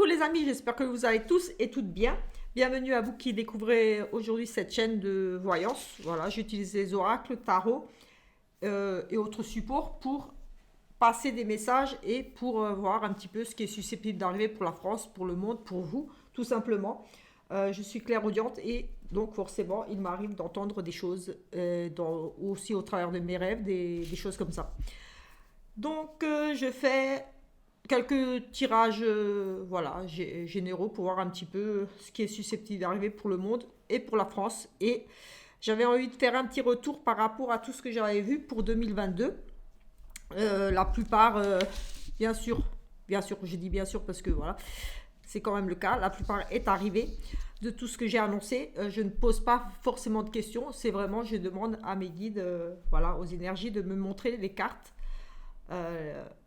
Coucou les amis, j'espère que vous allez tous et toutes bien. Bienvenue à vous qui découvrez aujourd'hui cette chaîne de voyance. Voilà, j'utilise les oracles, tarot et autres supports pour passer des messages et pour voir un petit peu ce qui est susceptible d'arriver pour la France, pour le monde, pour vous, tout simplement. Je suis clairaudiente et donc forcément il m'arrive d'entendre des choses aussi au travers de mes rêves, des choses comme ça. Donc je fais quelques tirages voilà, généraux pour voir un petit peu ce qui est susceptible d'arriver pour le monde et pour la France. Et j'avais envie de faire un petit retour par rapport à tout ce que j'avais vu pour 2022. La plupart, bien sûr, je dis bien sûr parce que voilà, c'est quand même le cas, la plupart est arrivé de tout ce que j'ai annoncé. Je ne pose pas forcément de questions, c'est vraiment, je demande à mes guides, voilà, aux énergies de me montrer les cartes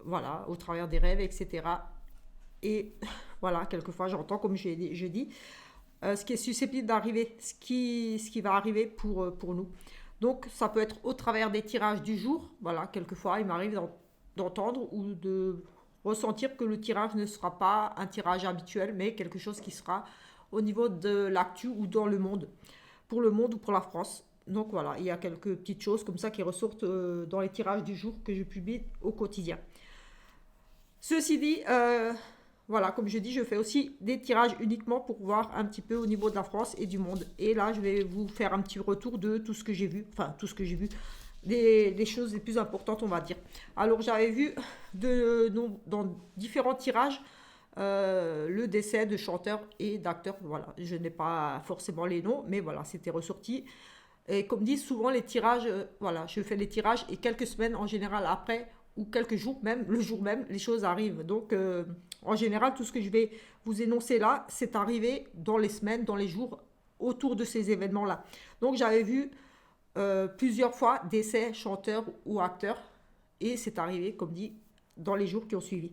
voilà, au travers des rêves, etc. Et voilà, quelquefois j'entends, comme je dis, ce qui est susceptible d'arriver, ce qui va arriver pour nous. Donc ça peut être au travers des tirages du jour, voilà, quelquefois il m'arrive d'entendre ou de ressentir que le tirage ne sera pas un tirage habituel, mais quelque chose qui sera au niveau de l'actu ou dans le monde, pour le monde ou pour la France. Donc voilà, il y a quelques petites choses comme ça qui ressortent dans les tirages du jour que je publie au quotidien. Ceci dit, voilà, comme je dis, je fais aussi des tirages uniquement pour voir un petit peu au niveau de la France et du monde. Et là, je vais vous faire un petit retour de tout ce que j'ai vu, enfin tout ce que j'ai vu, des choses les plus importantes, on va dire. Alors j'avais vu dans différents tirages le décès de chanteurs et d'acteurs. Voilà, je n'ai pas forcément les noms, mais voilà, c'était ressorti. Et comme disent souvent les tirages, voilà, je fais les tirages et quelques semaines en général après, ou quelques jours même, le jour même, les choses arrivent. Donc en général, tout ce que je vais vous énoncer là, c'est arrivé dans les semaines, dans les jours autour de ces événements-là. Donc j'avais vu plusieurs fois décès chanteurs ou acteurs et c'est arrivé, comme dit, dans les jours qui ont suivi.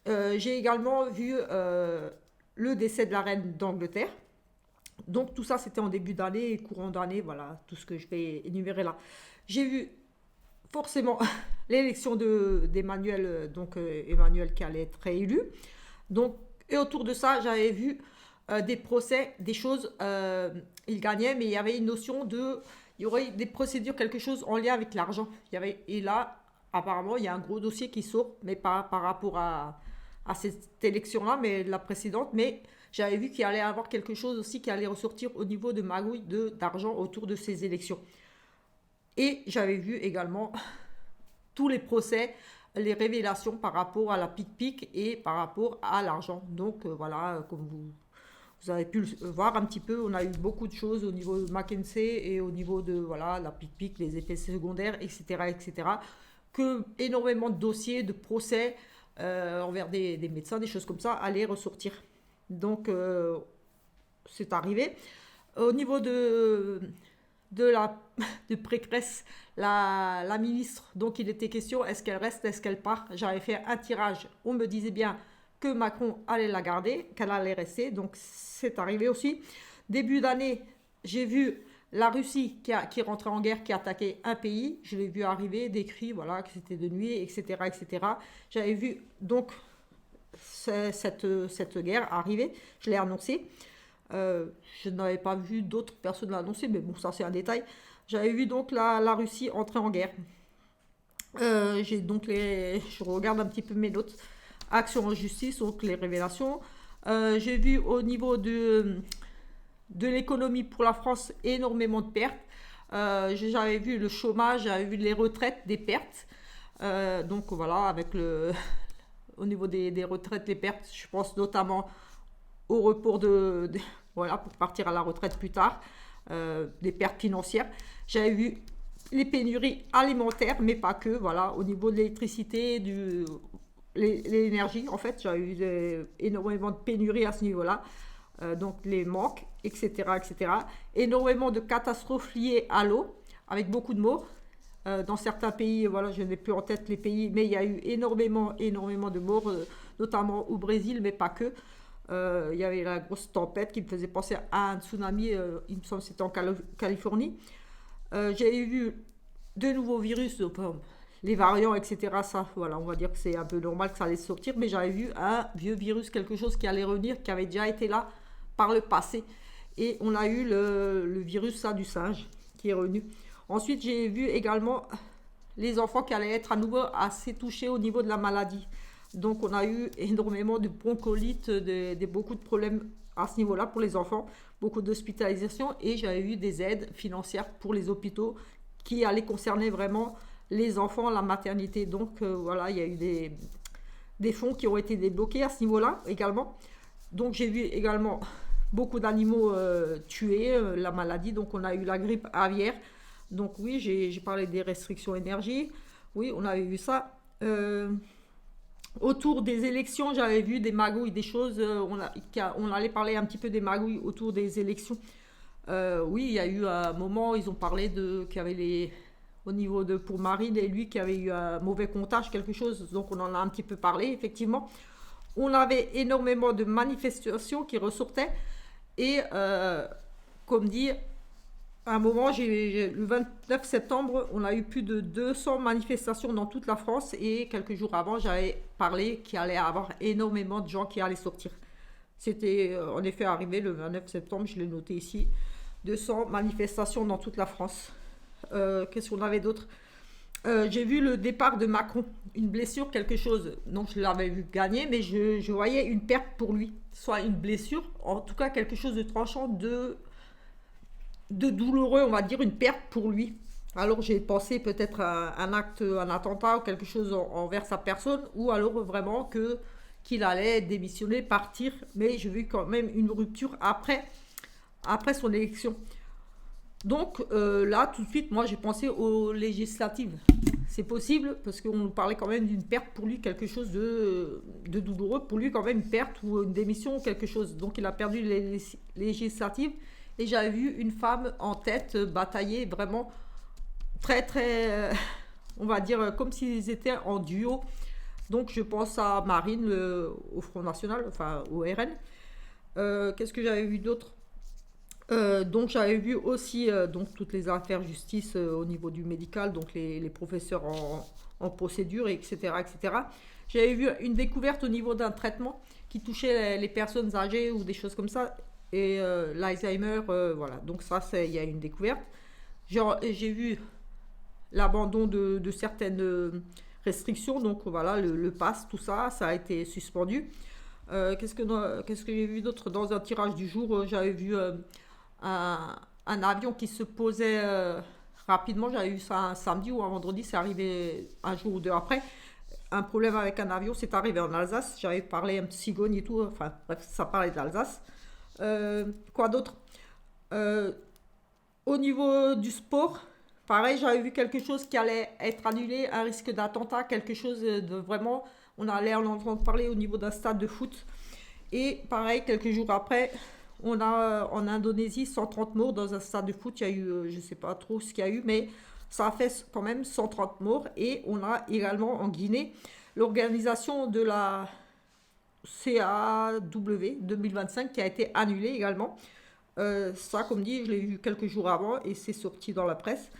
J'ai également vu le décès de la reine d'Angleterre. Donc tout ça, c'était en début d'année et courant d'année, voilà, tout ce que je vais énumérer là. J'ai vu forcément l'élection d'Emmanuel, Emmanuel qui allait être réélu. Donc, et autour de ça, j'avais vu des procès, des choses, il gagnait, mais il y avait une notion il y aurait des procédures, quelque chose en lien avec l'argent. Et là, apparemment, il y a un gros dossier qui sort, mais pas par rapport à cette élection-là, mais la précédente, mais j'avais vu qu'il allait y avoir quelque chose aussi qui allait ressortir au niveau de magouille d'argent autour de ces élections. Et j'avais vu également tous les procès, les révélations par rapport à la pic-pic et par rapport à l'argent. Donc voilà, comme vous avez pu le voir un petit peu, on a eu beaucoup de choses au niveau de McKinsey et au niveau de voilà, la pic-pic, les effets secondaires, etc., etc. Que énormément de dossiers, de procès envers des médecins, des choses comme ça, allaient ressortir. Donc c'est arrivé. Au niveau de la de Pécresse, la ministre, donc il était question, est-ce qu'elle reste, est-ce qu'elle part. J'avais fait un tirage, on me disait bien que Macron allait la garder, qu'elle allait rester, donc c'est arrivé aussi. Début d'année, j'ai vu la Russie qui est rentrée en guerre, qui a attaqué un pays, je l'ai vu arriver, décrit, voilà, que c'était de nuit, etc., etc. J'avais vu donc cette guerre arriver, je l'ai annoncé. Je n'avais pas vu d'autres personnes l'annoncer, mais bon, ça c'est un détail. J'avais vu donc la Russie entrer en guerre. Je regarde un petit peu mes notes. Action en justice, donc les révélations. J'ai vu au niveau de l'économie pour la France énormément de pertes. J'avais vu le chômage, j'avais vu les retraites, des pertes. Donc voilà, au niveau des retraites, les pertes, je pense notamment au report voilà, pour partir à la retraite plus tard, des pertes financières. J'avais vu les pénuries alimentaires, mais pas que, voilà, au niveau de l'électricité, l'énergie, en fait, j'avais eu énormément de pénuries à ce niveau-là, donc les manques, etc., etc. Énormément de catastrophes liées à l'eau, avec beaucoup de morts. Dans certains pays, voilà, je n'ai plus en tête les pays, mais il y a eu énormément de morts, notamment au Brésil, mais pas que. Il y avait la grosse tempête qui me faisait penser à un tsunami, il me semble que c'était en Californie. J'ai vu de nouveaux virus, enfin, les variants, etc. Ça, voilà, on va dire que c'est un peu normal que ça allait sortir, mais j'avais vu un vieux virus, quelque chose qui allait revenir, qui avait déjà été là par le passé. Et on a eu le virus ça, du singe qui est revenu. Ensuite, j'ai vu également les enfants qui allaient être à nouveau assez touchés au niveau de la maladie. Donc, on a eu énormément de bronchiolite, beaucoup de problèmes à ce niveau-là pour les enfants, beaucoup d'hospitalisations, et j'avais eu des aides financières pour les hôpitaux qui allaient concerner vraiment les enfants, la maternité. Donc, voilà, il y a eu des fonds qui ont été débloqués à ce niveau-là également. Donc, j'ai vu également beaucoup d'animaux tués, la maladie. Donc, on a eu la grippe aviaire. Donc, oui, j'ai parlé des restrictions énergie. Oui, on avait vu ça. Autour des élections, j'avais vu des magouilles, des choses. On allait parler un petit peu des magouilles autour des élections. Oui, il y a eu un moment, ils ont parlé qu'il y avait au niveau de pour Marine et lui qui avait eu un mauvais comptage, quelque chose. Donc, on en a un petit peu parlé, effectivement. On avait énormément de manifestations qui ressortaient. Et comme dit, à un moment, le 29 septembre, on a eu plus de 200 manifestations dans toute la France. Et quelques jours avant, j'avais parlé qu'il allait y avoir énormément de gens qui allaient sortir. C'était en effet arrivé le 29 septembre, je l'ai noté ici. 200 manifestations dans toute la France. Qu'est-ce qu'on avait d'autre? J'ai vu le départ de Macron, une blessure, quelque chose. Donc je l'avais vu gagner, mais je voyais une perte pour lui. Soit une blessure, en tout cas quelque chose de tranchant, de douloureux, on va dire, une perte pour lui. Alors j'ai pensé peut-être à un acte, un attentat ou quelque chose envers sa personne, ou alors vraiment qu'il allait démissionner, partir. Mais j'ai vu quand même une rupture après son élection. Donc là, tout de suite, moi j'ai pensé aux législatives. C'est possible parce qu'on nous parlait quand même d'une perte pour lui, quelque chose de douloureux pour lui, quand même une perte ou une démission ou quelque chose. Donc il a perdu les législatives et j'avais vu une femme en tête batailler vraiment très très, on va dire comme s'ils étaient en duo. Donc je pense à Marine au Front National, enfin au RN. Qu'est-ce que j'avais vu d'autre? Donc j'avais vu aussi donc toutes les affaires justice au niveau du médical, donc les professeurs en procédure, etc., etc. J'avais vu une découverte au niveau d'un traitement qui touchait les personnes âgées ou des choses comme ça, et l'Alzheimer, voilà. Donc ça, il y a une découverte. J'ai vu l'abandon de certaines restrictions, donc voilà, le pass, tout ça, ça a été suspendu. Qu'est-ce que j'ai vu d'autre? Dans un tirage du jour, j'avais vu un avion qui se posait rapidement. J'avais eu ça un samedi ou un vendredi, c'est arrivé un jour ou deux après. Un problème avec un avion, c'est arrivé en Alsace. J'avais parlé un petit cigogne et tout, enfin bref, ça parlait d'Alsace. Quoi d'autre? Au niveau du sport, pareil, j'avais vu quelque chose qui allait être annulé, un risque d'attentat, quelque chose de vraiment, on allait en entendre parler au niveau d'un stade de foot. Et pareil, quelques jours après, on a en Indonésie 130 morts dans un stade de foot. Il y a eu, je ne sais pas trop ce qu'il y a eu, mais ça a fait quand même 130 morts. Et on a également en Guinée l'organisation de la CAW 2025 qui a été annulée également. Ça, comme dit, je l'ai vu quelques jours avant et c'est sorti dans la presse.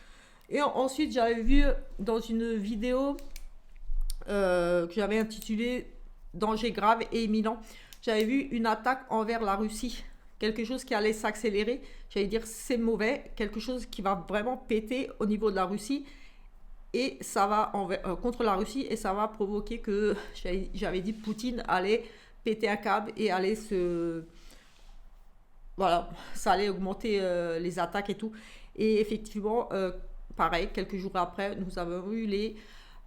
Et ensuite, j'avais vu dans une vidéo que j'avais intitulée Danger grave et imminent. J'avais vu une attaque envers la Russie. Quelque chose qui allait s'accélérer. J'allais dire c'est mauvais. Quelque chose qui va vraiment péter au niveau de la Russie. Et ça va contre la Russie. Et ça va provoquer que, j'avais dit, Poutine allait péter un câble et allait se... Voilà, ça allait augmenter les attaques et tout. Et effectivement, pareil, quelques jours après, nous avons eu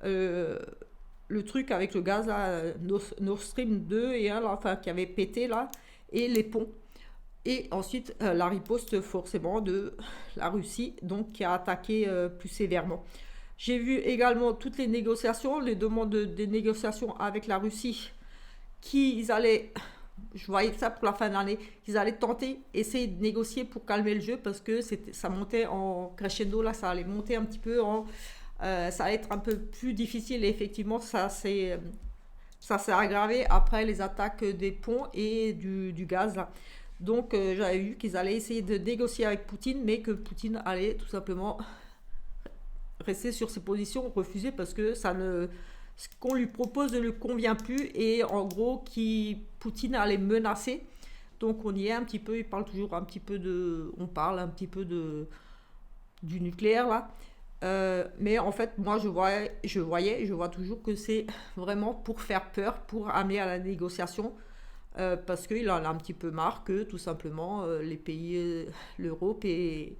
le truc avec le gaz, là, Nord Stream 2 et 1, là, enfin, qui avait pété là, et les ponts. Et ensuite, la riposte forcément de la Russie, donc qui a attaqué plus sévèrement. J'ai vu également toutes les négociations, les demandes des négociations avec la Russie, qu'ils allaient, je voyais ça pour la fin de l'année, qu'ils allaient tenter, essayer de négocier pour calmer le jeu, parce que ça montait en crescendo, là, ça allait monter un petit peu ça allait être un peu plus difficile et effectivement ça s'est aggravé après les attaques des ponts et du gaz là. Donc j'avais vu qu'ils allaient essayer de négocier avec Poutine mais que Poutine allait tout simplement rester sur ses positions, refuser parce que ce qu'on lui propose ne lui convient plus et en gros Poutine allait menacer. Donc on y est un petit peu, il parle toujours un petit peu on parle un petit peu du nucléaire là. Mais en fait, moi je vois toujours que c'est vraiment pour faire peur, pour amener à la négociation, parce qu'il en a un petit peu marre que tout simplement les pays, l'Europe et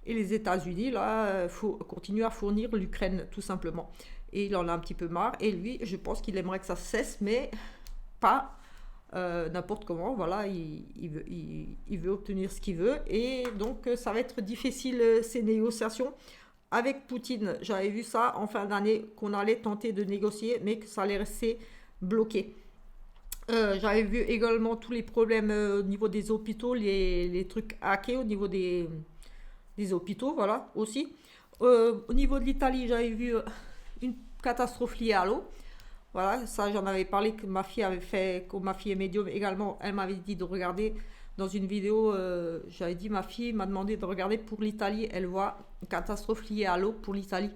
les États-Unis là, continuent à fournir l'Ukraine tout simplement. Et il en a un petit peu marre. Et lui, je pense qu'il aimerait que ça cesse, mais pas n'importe comment. Voilà, il veut obtenir ce qu'il veut. Et donc, ça va être difficile ces négociations. Avec Poutine, j'avais vu ça en fin d'année, qu'on allait tenter de négocier, mais que ça allait rester bloqué. J'avais vu également tous les problèmes au niveau des hôpitaux, les trucs hackés au niveau des hôpitaux, voilà, aussi. Au niveau de l'Italie, j'avais vu une catastrophe liée à l'eau. Voilà, ça j'en avais parlé que ma fille avait fait, comme ma fille est médium également, elle m'avait dit de regarder dans une vidéo, j'avais dit, ma fille m'a demandé de regarder pour l'Italie, elle voit une catastrophe liée à l'eau pour l'Italie.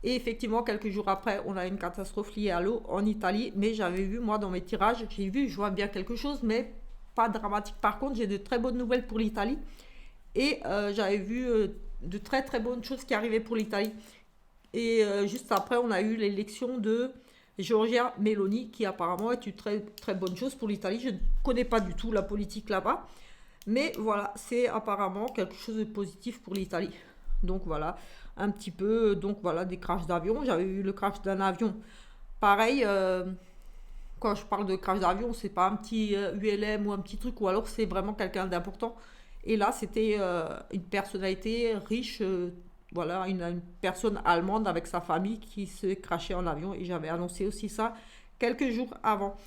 Et effectivement, quelques jours après, on a une catastrophe liée à l'eau en Italie, mais j'avais vu, moi, dans mes tirages, je vois bien quelque chose, mais pas dramatique. Par contre, j'ai de très bonnes nouvelles pour l'Italie, et j'avais vu de très très bonnes choses qui arrivaient pour l'Italie. Et juste après, on a eu l'élection de Giorgia Meloni, qui apparemment est une très très bonne chose pour l'Italie. Je ne connais pas du tout la politique là-bas, mais voilà, c'est apparemment quelque chose de positif pour l'Italie. Donc voilà, un petit peu, donc voilà, des crashs d'avion. J'avais eu le crash d'un avion. Pareil, quand je parle de crash d'avion, c'est pas un petit ULM ou un petit truc, ou alors c'est vraiment quelqu'un d'important. Et là, c'était une personnalité riche, voilà, une personne allemande avec sa famille qui se crachait en avion. Et j'avais annoncé aussi ça quelques jours avant.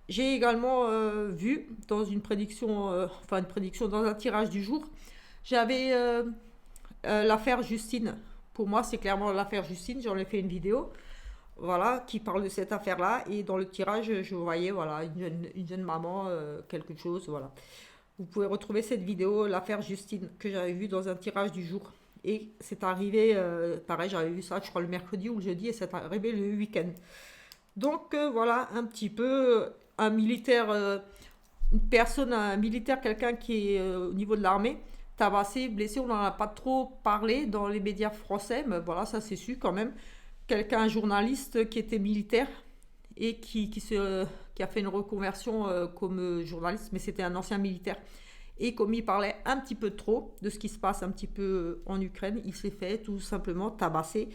J'ai également vu dans une prédiction, enfin une prédiction dans un tirage du jour, j'avais l'affaire Justine. Pour moi, c'est clairement l'affaire Justine. J'en ai fait une vidéo, voilà, qui parle de cette affaire-là. Et dans le tirage, je voyais, voilà, une jeune maman, quelque chose, voilà. Vous pouvez retrouver cette vidéo, l'affaire Justine, que j'avais vue dans un tirage du jour. Et c'est arrivé, pareil, j'avais vu ça, je crois, le mercredi ou le jeudi, et c'est arrivé le week-end. Donc voilà, un petit peu un militaire, une personne, un militaire, quelqu'un qui est au niveau de l'armée, tabassé, blessé, on n'en a pas trop parlé dans les médias français, mais voilà, ça c'est su quand même. Quelqu'un, un journaliste qui était militaire et qui a fait une reconversion comme journaliste, mais c'était un ancien militaire. Et comme il parlait un petit peu trop de ce qui se passe un petit peu en Ukraine, il s'est fait tout simplement tabasser,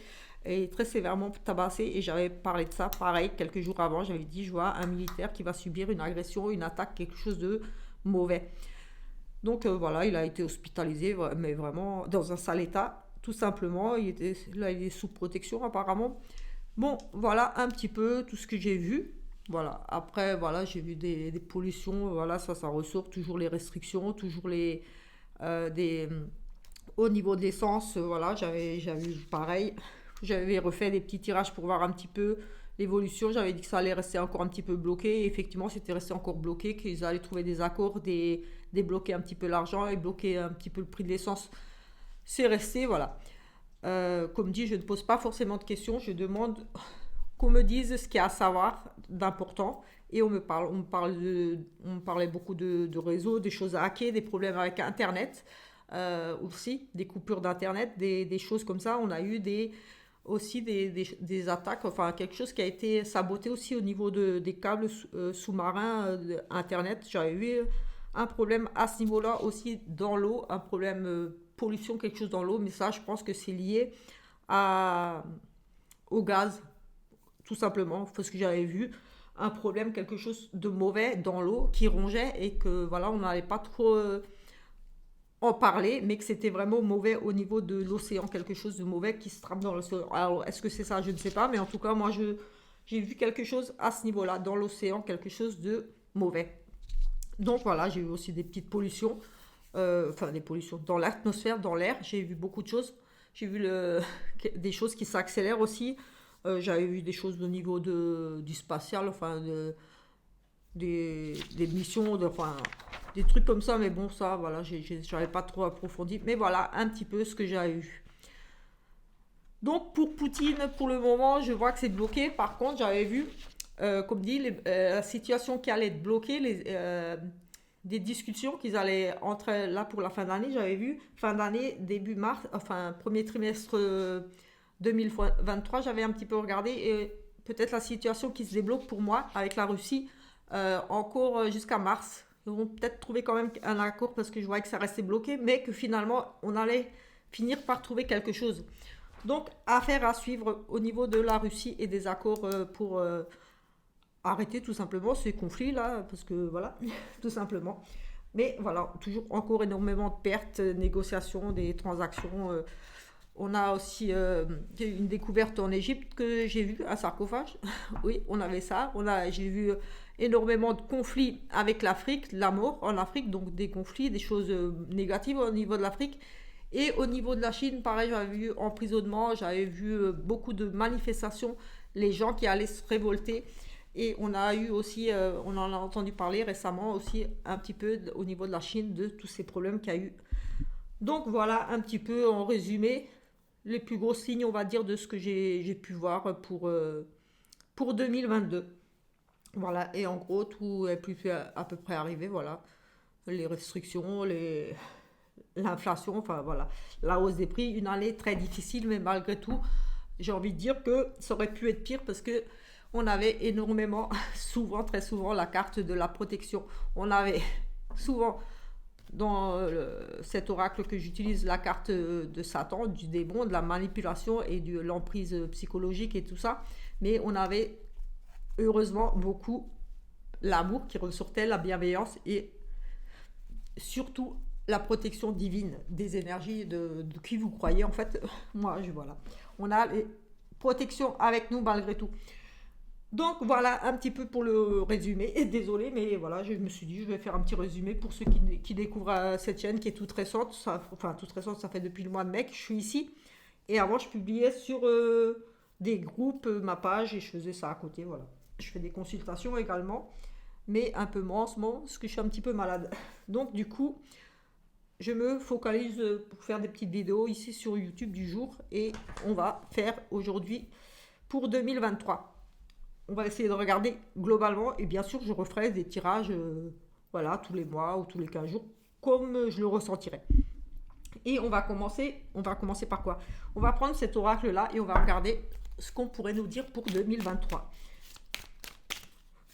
et très sévèrement tabassé. Et j'avais parlé de ça, pareil, quelques jours avant, j'avais dit, je vois un militaire qui va subir une agression, une attaque, quelque chose de mauvais. Donc voilà, il a été hospitalisé, mais vraiment dans un sale état, tout simplement. Là, il est sous protection apparemment. Bon, voilà un petit peu tout ce que j'ai vu. Voilà. Après, voilà, j'ai vu des pollutions. Voilà, ça ressort. Toujours les restrictions, toujours des, au niveau de l'essence. Voilà, j'avais vu pareil. J'avais refait des petits tirages pour voir un petit peu l'évolution. J'avais dit que ça allait rester encore un petit peu bloqué. Et effectivement, c'était resté encore bloqué, qu'ils allaient trouver des accords, débloquer un petit peu l'argent et bloquer un petit peu le prix de l'essence. C'est resté, voilà. Comme dit, je ne pose pas forcément de questions, je demande qu'on me dise ce qu'il y a à savoir d'important. Et on me parlait beaucoup de réseaux, des choses à hacker, des problèmes avec Internet, aussi, des coupures d'Internet, des choses comme ça. On a eu aussi des attaques, enfin quelque chose qui a été saboté aussi au niveau des câbles sous-marins Internet. J'avais eu un problème à ce niveau-là aussi dans l'eau, un problème pollution, quelque chose dans l'eau, mais ça, je pense que c'est lié au gaz, tout simplement, parce que j'avais vu un problème, quelque chose de mauvais dans l'eau qui rongeait et que voilà, on n'allait pas trop en parler, mais que c'était vraiment mauvais au niveau de l'océan, quelque chose de mauvais qui se trame dans l'océan. Alors, est-ce que c'est ça? Je ne sais pas, mais en tout cas, moi, j'ai vu quelque chose à ce niveau-là, dans l'océan, quelque chose de mauvais. Donc voilà, j'ai eu aussi des petites pollutions, enfin des pollutions dans l'atmosphère, dans l'air. J'ai vu beaucoup de choses. J'ai vu des choses qui s'accélèrent aussi. J'avais vu des choses au niveau du spatial, enfin des missions, enfin des trucs comme ça. Mais bon, ça, voilà, j'avais pas trop approfondi. Mais voilà, un petit peu ce que j'avais vu. Donc pour Poutine, pour le moment, je vois que c'est bloqué. Par contre, j'avais vu, comme dit, la situation qui allait être bloquée, des discussions qu'ils allaient entrer là pour la fin d'année. J'avais vu fin d'année, début mars, enfin premier trimestre 2023, j'avais un petit peu regardé et peut-être la situation qui se débloque pour moi avec la Russie encore jusqu'à mars. Ils vont peut-être trouver quand même un accord parce que je voyais que ça restait bloqué, mais que finalement on allait finir par trouver quelque chose. Donc, affaire à suivre au niveau de la Russie et des accords pour arrêter tout simplement ces conflits-là, parce que voilà, tout simplement. Mais voilà, toujours encore énormément de pertes, négociations, des transactions. On a aussi une découverte en Égypte que j'ai vu, un sarcophage. Oui, on avait ça. J'ai vu énormément de conflits avec l'Afrique, la mort en Afrique, donc des conflits, des choses négatives au niveau de l'Afrique. Et au niveau de la Chine, pareil, j'avais vu emprisonnement, j'avais vu beaucoup de manifestations, les gens qui allaient se révolter. Et on a eu aussi, on en a entendu parler récemment aussi un petit peu au niveau de la Chine, de tous ces problèmes qu'il y a eu. Donc voilà un petit peu en résumé les plus gros signes, on va dire, de ce que j'ai pu voir pour 2022. Voilà, et en gros, tout est plus à peu près arrivé, voilà. Les restrictions, l'inflation, enfin voilà, la hausse des prix, une année très difficile, mais malgré tout, j'ai envie de dire que ça aurait pu être pire parce que on avait énormément, souvent, très souvent, la carte de la protection. On avait souvent dans cet oracle que j'utilise la carte de Satan, du démon, de la manipulation et de l'emprise psychologique et tout ça. Mais on avait heureusement beaucoup l'amour qui ressortait, la bienveillance et surtout la protection divine des énergies de qui vous croyez. En fait, moi, voilà. On a les protections avec nous malgré tout. Donc voilà un petit peu pour le résumé. Et désolé, mais voilà, je me suis dit, je vais faire un petit résumé pour ceux qui découvrent cette chaîne qui est toute récente. Toute récente, ça fait depuis le mois de mai que je suis ici. Et avant, je publiais sur des groupes, ma page, et je faisais ça à côté. Voilà. Je fais des consultations également, mais un peu moins en ce moment, parce que je suis un petit peu malade. Donc du coup, je me focalise pour faire des petites vidéos ici sur YouTube du jour. Et on va faire aujourd'hui pour 2023. On va essayer de regarder globalement et bien sûr je referai des tirages voilà, tous les mois ou tous les 15 jours comme je le ressentirai. Et on va commencer par quoi? On va prendre cet oracle là et on va regarder ce qu'on pourrait nous dire pour 2023.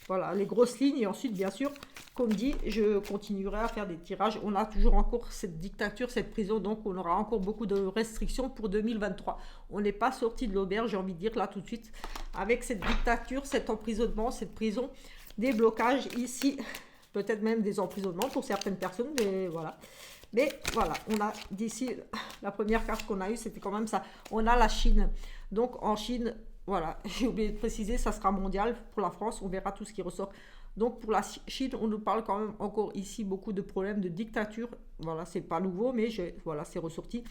Voilà, les grosses lignes et ensuite bien sûr, comme dit, je continuerai à faire des tirages. On a toujours encore cette dictature, cette prison, donc on aura encore beaucoup de restrictions pour 2023. On n'est pas sorti de l'auberge, j'ai envie de dire là tout de suite, avec cette dictature, cet emprisonnement, cette prison, des blocages ici, peut-être même des emprisonnements pour certaines personnes, mais voilà. Mais voilà, on a d'ici, la première carte qu'on a eue, c'était quand même ça. On a la Chine. Donc en Chine, voilà, j'ai oublié de préciser, ça sera mondial pour la France, on verra tout ce qui ressort. Donc pour la Chine, on nous parle quand même encore ici beaucoup de problèmes de dictature. Voilà, c'est pas nouveau, mais voilà, c'est ressorti.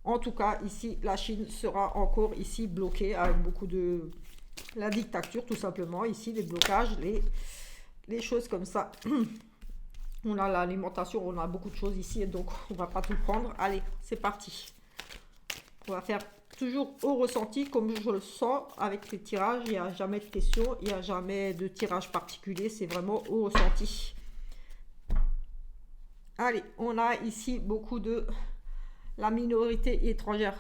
En tout cas, ici, la Chine sera encore ici bloquée avec beaucoup de la dictature, tout simplement. Ici, les blocages, les choses comme ça. On a l'alimentation, on a beaucoup de choses ici, donc on va pas tout prendre. Allez, c'est parti. On va faire toujours au ressenti, comme je le sens avec les tirages. Il n'y a jamais de questions, il n'y a jamais de tirage particulier, c'est vraiment au ressenti. Allez, on a ici beaucoup de la minorité étrangère.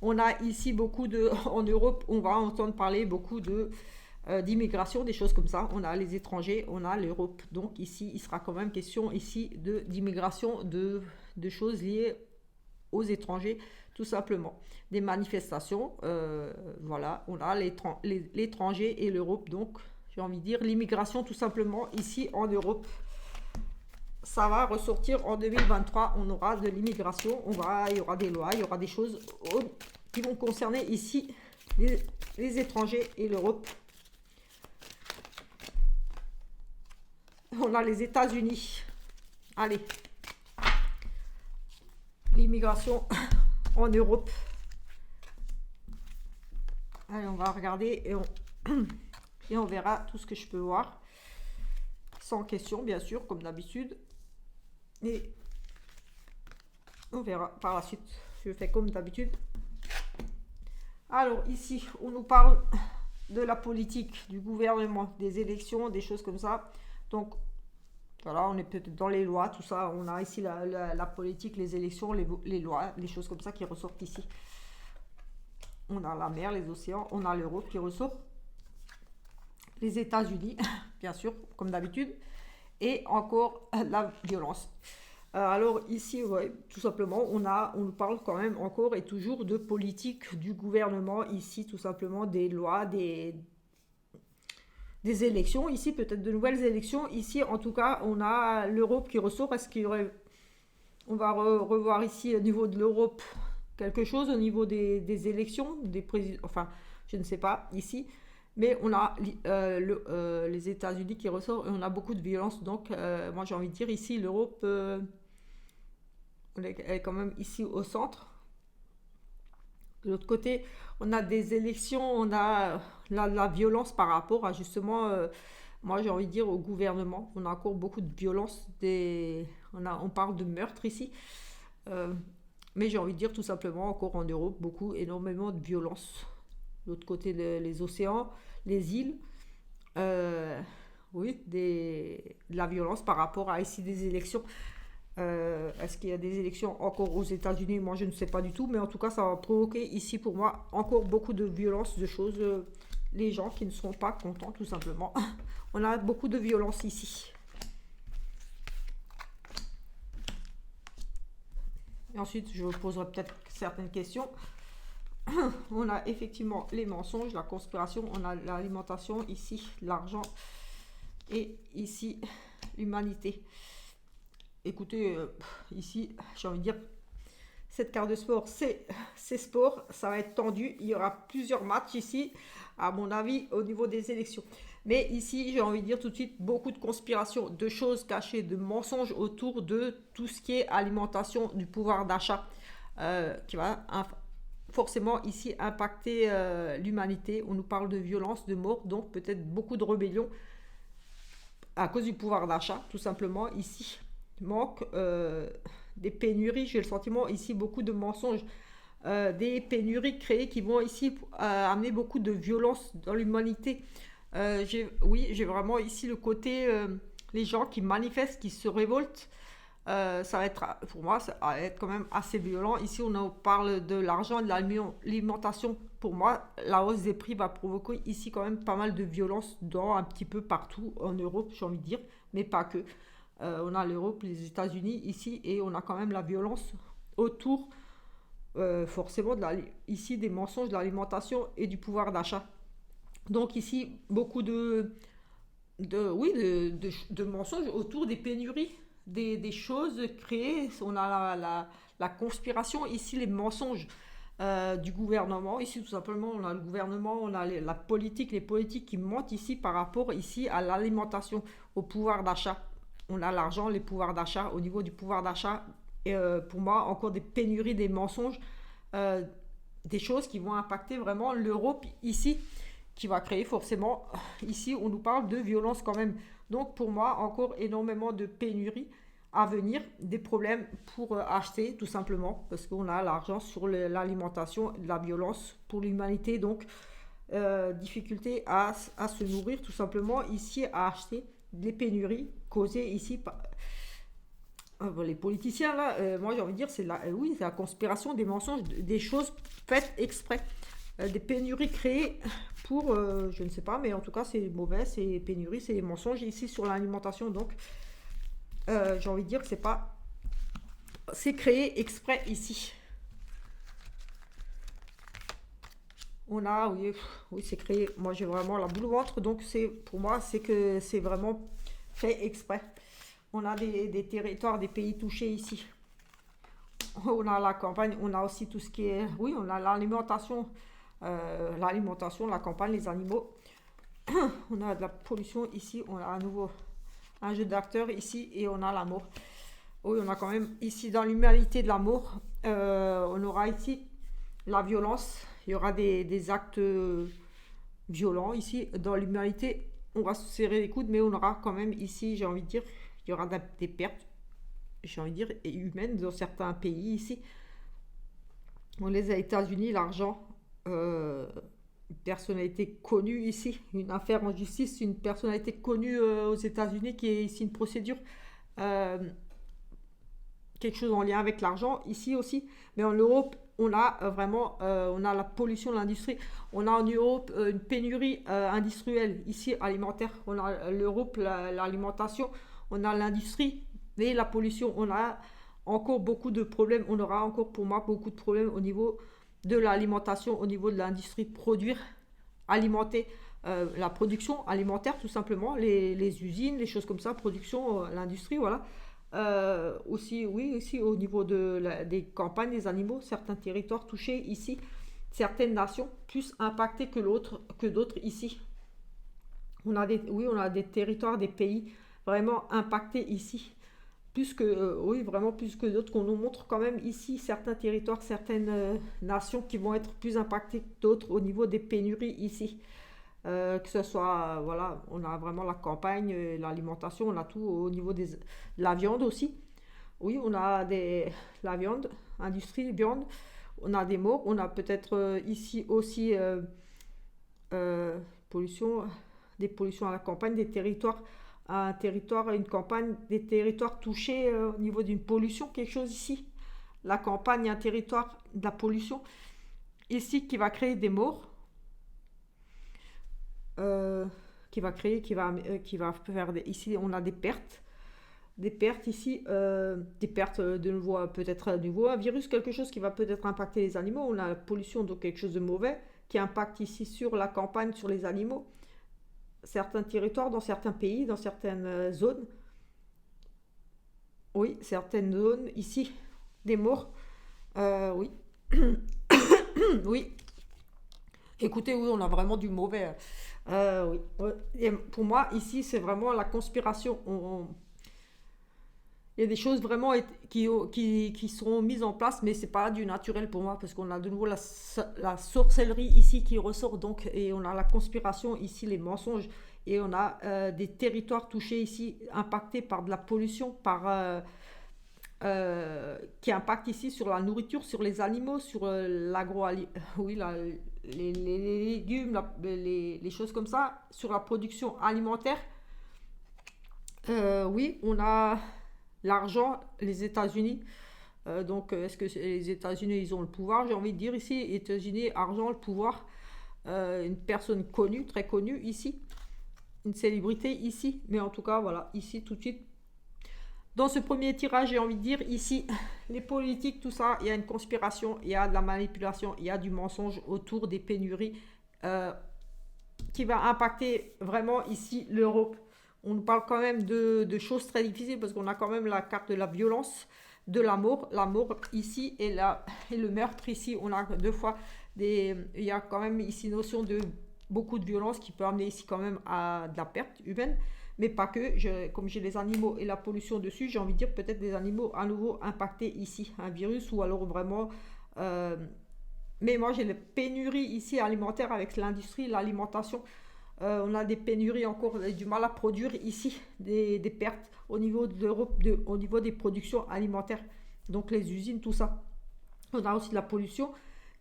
On a ici beaucoup de, en Europe, on va entendre parler beaucoup de d'immigration, des choses comme ça. On a les étrangers, on a l'Europe. Donc ici, il sera quand même question ici d'immigration, de choses liées aux étrangers, tout simplement. Des manifestations, voilà, on a l'étranger et l'Europe. Donc, j'ai envie de dire l'immigration, tout simplement, ici en Europe. Ça va ressortir en 2023, on aura de l'immigration, il y aura des lois, il y aura des choses qui vont concerner ici les étrangers et l'Europe. On a les États-Unis. Allez. L'immigration en Europe. Allez, on va regarder et on verra tout ce que je peux voir. Sans question, bien sûr, comme d'habitude. Et on verra par la suite. Je fais comme d'habitude. Alors ici, on nous parle de la politique, du gouvernement, des élections, des choses comme ça. Donc voilà, on est peut-être dans les lois, tout ça. On a ici la politique, les élections, les lois, les choses comme ça qui ressortent ici. On a la mer, les océans, on a l'Europe qui ressort, les États-Unis, bien sûr, comme d'habitude, et encore la violence. Alors ici, ouais, tout simplement, on nous parle quand même encore et toujours de politique du gouvernement, ici tout simplement des lois, des élections, ici peut-être de nouvelles élections. Ici en tout cas, on a l'Europe qui ressort parce qu'il y aurait, on va revoir ici au niveau de l'Europe quelque chose, au niveau des élections, des présidents, enfin je ne sais pas ici. Mais on a les États-Unis qui ressortent et on a beaucoup de violence. Donc, moi, j'ai envie de dire ici, l'Europe, elle est quand même ici au centre. De l'autre côté, on a des élections, on a la violence par rapport à justement, moi, j'ai envie de dire au gouvernement. On a encore beaucoup de violence. On parle de meurtre ici. Euh, mais j'ai envie de dire tout simplement, encore en Europe, énormément de violence. De l'autre côté, les océans, les îles. Euh, oui, de la violence par rapport à ici des élections. Est-ce qu'il y a des élections encore aux États-Unis? Moi, je ne sais pas du tout, mais en tout cas, ça va provoquer ici pour moi encore beaucoup de violence, de choses. Les gens qui ne seront pas contents, tout simplement. On a beaucoup de violence ici. Et ensuite, je vous poserai peut-être certaines questions. On a effectivement les mensonges, la conspiration, on a l'alimentation, ici l'argent et ici l'humanité. Écoutez, ici, j'ai envie de dire, cette carte de sport, c'est sport, ça va être tendu. Il y aura plusieurs matchs ici, à mon avis, au niveau des élections. Mais ici, j'ai envie de dire tout de suite, beaucoup de conspirations, de choses cachées, de mensonges autour de tout ce qui est alimentation, du pouvoir d'achat, qui va forcément ici impacter l'humanité. On nous parle de violence, de mort, donc peut-être beaucoup de rébellions à cause du pouvoir d'achat, tout simplement. Ici, manque des pénuries, j'ai le sentiment ici beaucoup de mensonges, des pénuries créées qui vont ici amener beaucoup de violence dans l'humanité. Oui, j'ai vraiment ici le côté, les gens qui manifestent, qui se révoltent. Ça va être, pour moi, ça va être quand même assez violent. Ici, on parle de l'argent, de l'alimentation. Pour moi, la hausse des prix va provoquer ici quand même pas mal de violence dans un petit peu partout en Europe, j'ai envie de dire, mais pas que. On a l'Europe, les États-Unis ici, et on a quand même la violence autour, forcément, ici des mensonges de l'alimentation et du pouvoir d'achat. Donc ici, beaucoup oui, de mensonges autour des pénuries, des choses créées. On a la conspiration, ici les mensonges du gouvernement. Ici, tout simplement, on a le gouvernement, on a la politique, les politiques qui mentent ici par rapport ici à l'alimentation, au pouvoir d'achat. On a l'argent, les pouvoirs d'achat. Au niveau du pouvoir d'achat, et pour moi, encore des pénuries, des mensonges, euh, des choses qui vont impacter vraiment l'Europe ici, qui va créer forcément, ici on nous parle de violence quand même. Donc pour moi, encore énormément de pénuries à venir, des problèmes pour acheter tout simplement, parce qu'on a l'argent sur l'alimentation, de la violence pour l'humanité, donc difficulté à se nourrir tout simplement, ici à acheter des pénuries causées ici par les politiciens là, moi j'ai envie de dire oui, c'est la conspiration, des mensonges, des choses faites exprès. Des pénuries créées pour, je ne sais pas, mais en tout cas c'est mauvais, c'est pénuries, c'est des mensonges ici sur l'alimentation. Donc j'ai envie de dire que c'est créé exprès ici. On a, oui, oui, c'est créé. Moi j'ai vraiment la boule au ventre, donc pour moi c'est que c'est vraiment fait exprès. On a des territoires, des pays touchés ici. On a la campagne, on a aussi tout ce qui est, oui, on a l'alimentation, la campagne, les animaux. On a de la pollution ici, on a à nouveau un jeu d'acteurs ici et on a l'amour. Oui, on a quand même ici dans l'humanité de l'amour. On aura ici la violence, il y aura des actes violents ici dans l'humanité. On va se serrer les coudes, mais on aura quand même ici, j'ai envie de dire, il y aura des pertes, j'ai envie de dire, humaines dans certains pays ici. On les États-Unis, l'argent, une personnalité connue ici, une affaire en justice, une personnalité connue aux États-Unis qui est ici une procédure, euh, quelque chose en lien avec l'argent ici aussi. Mais en Europe, on a vraiment, on a la pollution de l'industrie. On a en Europe une pénurie industrielle ici alimentaire. On a l'Europe, l'alimentation, on a l'industrie et la pollution. On a encore beaucoup de problèmes. On aura encore pour moi beaucoup de problèmes au niveau de l'alimentation, au niveau de l'industrie de produire, alimenter. La production alimentaire tout simplement, les usines, les choses comme ça, production, l'industrie, voilà. Aussi, oui, aussi au niveau des campagnes, des animaux, certains territoires touchés ici, certaines nations plus impactées que d'autres ici. Oui, on a des territoires, des pays vraiment impactés ici, plus que, oui, vraiment plus que d'autres, qu'on nous montre quand même ici certains territoires, certaines nations qui vont être plus impactées que d'autres au niveau des pénuries ici. Que ce soit, voilà, on a vraiment la campagne, l'alimentation, on a tout au niveau de la viande aussi. Oui, on a la viande, industrie viande, on a des morts, on a peut-être ici aussi pollution, des pollutions à la campagne, des territoires, un territoire, une campagne, des territoires touchés au niveau d'une pollution, quelque chose ici. La campagne, un territoire de la pollution ici qui va créer des morts, euh, qui va faire ici on a des pertes ici, des pertes de nouveau, peut-être de nouveau un virus, quelque chose qui va peut-être impacter les animaux. On a la pollution, donc quelque chose de mauvais qui impacte ici sur la campagne, sur les animaux, certains territoires, dans certains pays, dans certaines zones. Oui, certaines zones ici, des morts. Oui, oui. Écoutez, oui, on a vraiment du mauvais. Oui. Ouais. Et pour moi, ici, c'est vraiment la conspiration. Il y a des choses vraiment qui seront mises en place, mais c'est pas du naturel pour moi, parce qu'on a de nouveau la sorcellerie ici qui ressort, donc, et on a la conspiration ici, les mensonges, et on a des territoires touchés ici, impactés par de la pollution, qui impacte ici sur la nourriture, sur les animaux, sur oui, les légumes, les choses comme ça, sur la production alimentaire. Oui, on a l'argent, les États-Unis. Donc, est-ce que les États-Unis, ils ont le pouvoir? J'ai envie de dire ici, États-Unis, argent, le pouvoir. Une personne connue, très connue ici, une célébrité ici. Mais en tout cas, voilà, ici tout de suite. Dans ce premier tirage, j'ai envie de dire ici, les politiques, tout ça, il y a une conspiration, il y a de la manipulation, il y a du mensonge autour des pénuries euh, qui va impacter vraiment ici l'Europe. On nous parle quand même de choses très difficiles parce qu'on a quand même la carte de la violence, de la mort ici et le meurtre ici. On a deux fois il y a quand même ici notion de beaucoup de violence qui peut amener ici quand même à de la perte humaine. Mais pas que, comme j'ai les animaux et la pollution dessus, j'ai envie de dire peut-être des animaux à nouveau impactés ici, un virus ou alors vraiment. euh, mais moi j'ai les pénuries ici alimentaires avec l'industrie, l'alimentation. On a des pénuries encore, du mal à produire ici, des pertes au niveau de l'Europe, au niveau des productions alimentaires, donc les usines, tout ça. On a aussi de la pollution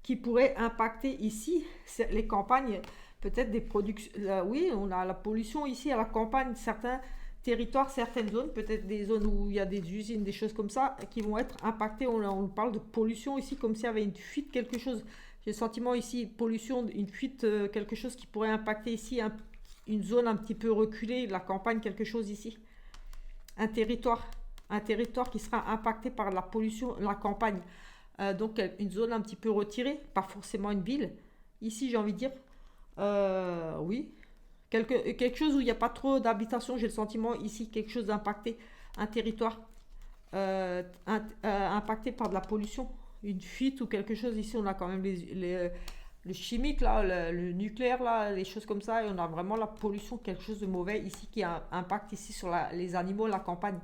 qui pourrait impacter ici les campagnes, peut-être des productions. Oui, on a la pollution ici à la campagne, certains territoires, certaines zones, peut-être des zones où il y a des usines, des choses comme ça, qui vont être impactées. On parle de pollution ici comme s'il y avait une fuite, quelque chose. J'ai le sentiment ici, pollution, une fuite, quelque chose qui pourrait impacter ici une zone un petit peu reculée, la campagne, quelque chose ici. Un territoire, un territoire qui sera impacté par la pollution, la campagne. Donc une zone un petit peu retirée, pas forcément une ville. Ici, j'ai envie de dire, oui, quelque chose où il n'y a pas trop d'habitation, j'ai le sentiment ici, quelque chose d'impacté, un territoire impacté par de la pollution, une fuite ou quelque chose. Ici, on a quand même le chimique, là, le nucléaire, là, les choses comme ça, et on a vraiment la pollution, quelque chose de mauvais ici qui impacte ici sur les animaux, la campagne.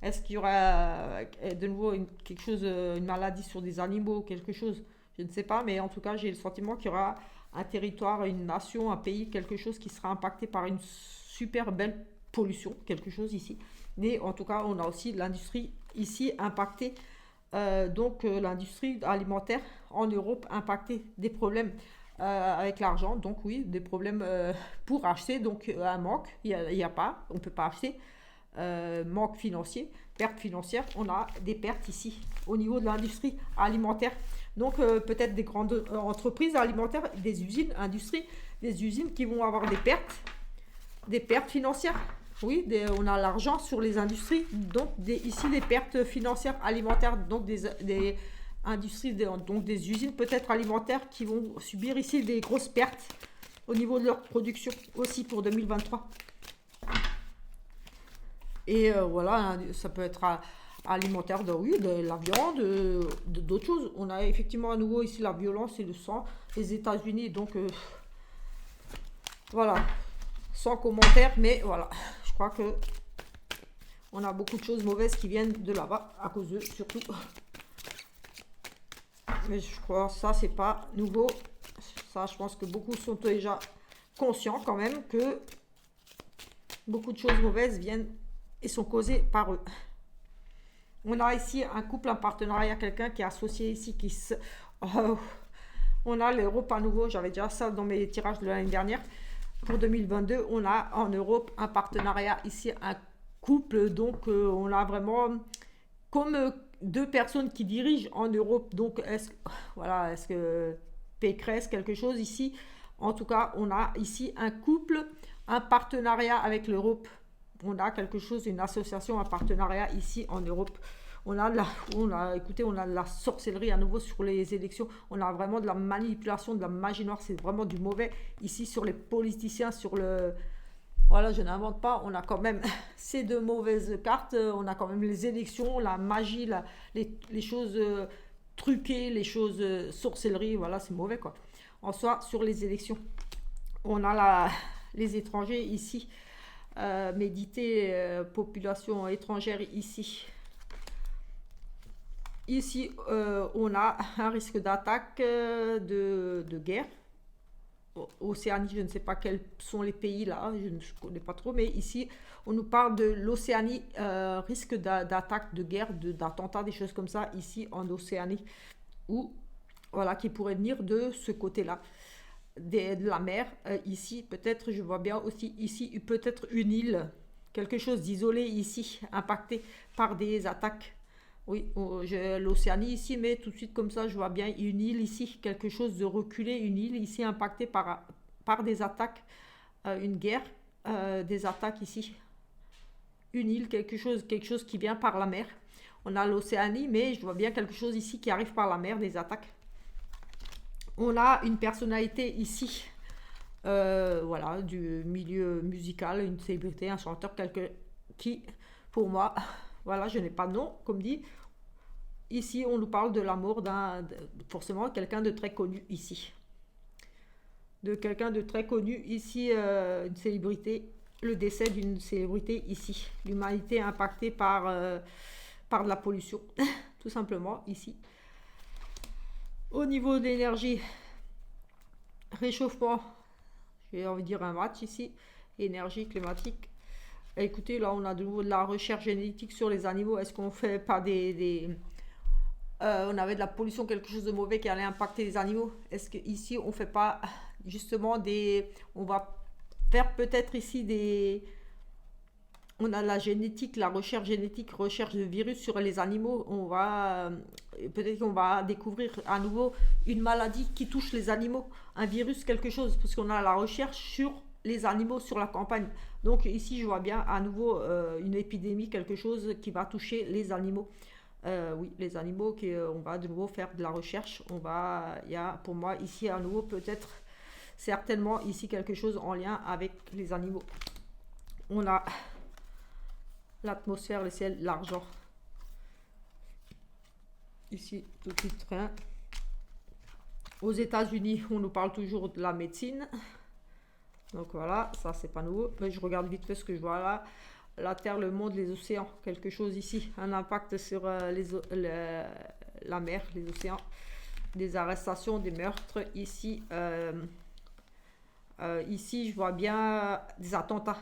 Est-ce qu'il y aura de nouveau quelque chose, une maladie sur des animaux, quelque chose? Je ne sais pas, mais en tout cas, j'ai le sentiment qu'il y aura un territoire, une nation, un pays, quelque chose qui sera impacté par une super belle pollution, quelque chose ici. Mais en tout cas, on a aussi l'industrie ici impactée Donc l'industrie alimentaire en Europe impactée, des problèmes avec l'argent, donc oui, des problèmes pour acheter, donc un manque, il y a pas, on ne peut pas acheter, manque financier, perte financière, on a des pertes ici au niveau de l'industrie alimentaire. Donc peut-être des grandes entreprises alimentaires, des usines, industries, des usines qui vont avoir des pertes financières. Oui, on a l'argent sur les industries, donc ici les pertes financières alimentaires, donc des industries, donc des usines peut-être alimentaires qui vont subir ici des grosses pertes au niveau de leur production aussi pour 2023. Et voilà, ça peut être alimentaire, oui, de la viande, d'autres choses. On a effectivement à nouveau ici la violence et le sang, les États-Unis, donc voilà, sans commentaire, mais voilà, je crois que on a beaucoup de choses mauvaises qui viennent de là-bas, à cause d'eux surtout. Mais je crois que ça, c'est pas nouveau. Ça, je pense que beaucoup sont déjà conscients quand même que beaucoup de choses mauvaises viennent et sont causées par eux. On a ici un couple, un partenariat, quelqu'un qui est associé ici, on a l'Europe à nouveau, j'avais déjà ça dans mes tirages de l'année dernière. Pour 2022, on a en Europe un partenariat ici, un couple, donc on a vraiment comme deux personnes qui dirigent en Europe, donc est-ce que Pécresse, quelque chose ici, en tout cas, on a ici un couple, un partenariat avec l'Europe, on a quelque chose, une association, un partenariat ici en Europe. Écoutez, on a de la sorcellerie à nouveau sur les élections. On a vraiment de la manipulation, de la magie noire. C'est vraiment du mauvais ici sur les politiciens, sur le... Voilà, je n'invente pas. On a quand même ces deux mauvaises cartes. On a quand même les élections, la magie, les choses truquées, les choses sorcellerie. Voilà, c'est mauvais quoi. En soi, sur les élections, on a les étrangers ici. Population étrangère ici. Ici, on a un risque d'attaque de guerre. Océanie, je ne sais pas quels sont les pays là, je ne connais pas trop, mais ici, on nous parle de l'Océanie, risque d'attaque, de guerre, d'attentats, des choses comme ça, ici en Océanie, ou voilà, qui pourrait venir de ce côté-là, de la mer. Ici, peut-être, je vois bien aussi, ici, peut-être une île, quelque chose d'isolé ici, impacté par des attaques. Oui, l'Océanie ici, mais tout de suite comme ça, je vois bien une île ici, quelque chose de reculé, une île ici impactée par des attaques, une guerre, des attaques ici. Une île, quelque chose qui vient par la mer. On a l'Océanie, mais je vois bien quelque chose ici qui arrive par la mer, des attaques. On a une personnalité ici, voilà, du milieu musical, une célébrité, un chanteur, qui, pour moi, voilà, je n'ai pas de nom, comme dit. Ici, on nous parle de la mort forcément, quelqu'un de très connu ici. De quelqu'un de très connu ici, une célébrité, le décès d'une célébrité ici. L'humanité impactée par de la pollution, tout simplement, ici. Au niveau de l'énergie, réchauffement, j'ai envie de dire un match ici, énergie climatique. Écoutez, là, on a de nouveau de la recherche génétique sur les animaux. Est-ce qu'on fait pas on avait de la pollution, quelque chose de mauvais qui allait impacter les animaux? Est-ce qu'ici, on fait pas justement on va faire peut-être ici on a la génétique, la recherche génétique, recherche de virus sur les animaux. Peut-être qu'on va découvrir à nouveau une maladie qui touche les animaux, un virus, quelque chose, parce qu'on a la recherche sur les animaux sur la campagne. Donc ici, je vois bien à nouveau une épidémie, quelque chose qui va toucher les animaux. Oui, les animaux, on va de nouveau faire de la recherche. Il y a pour moi ici à nouveau peut-être certainement ici quelque chose en lien avec les animaux. On a l'atmosphère, le ciel, l'argent. Ici, tout de suite, rien. Aux États-Unis, on nous parle toujours de la médecine. Donc voilà, ça c'est pas nouveau. Mais je regarde vite fait ce que je vois là. La terre, le monde, les océans, quelque chose ici, un impact sur la mer, les océans, des arrestations, des meurtres. Ici, ici, je vois bien des attentats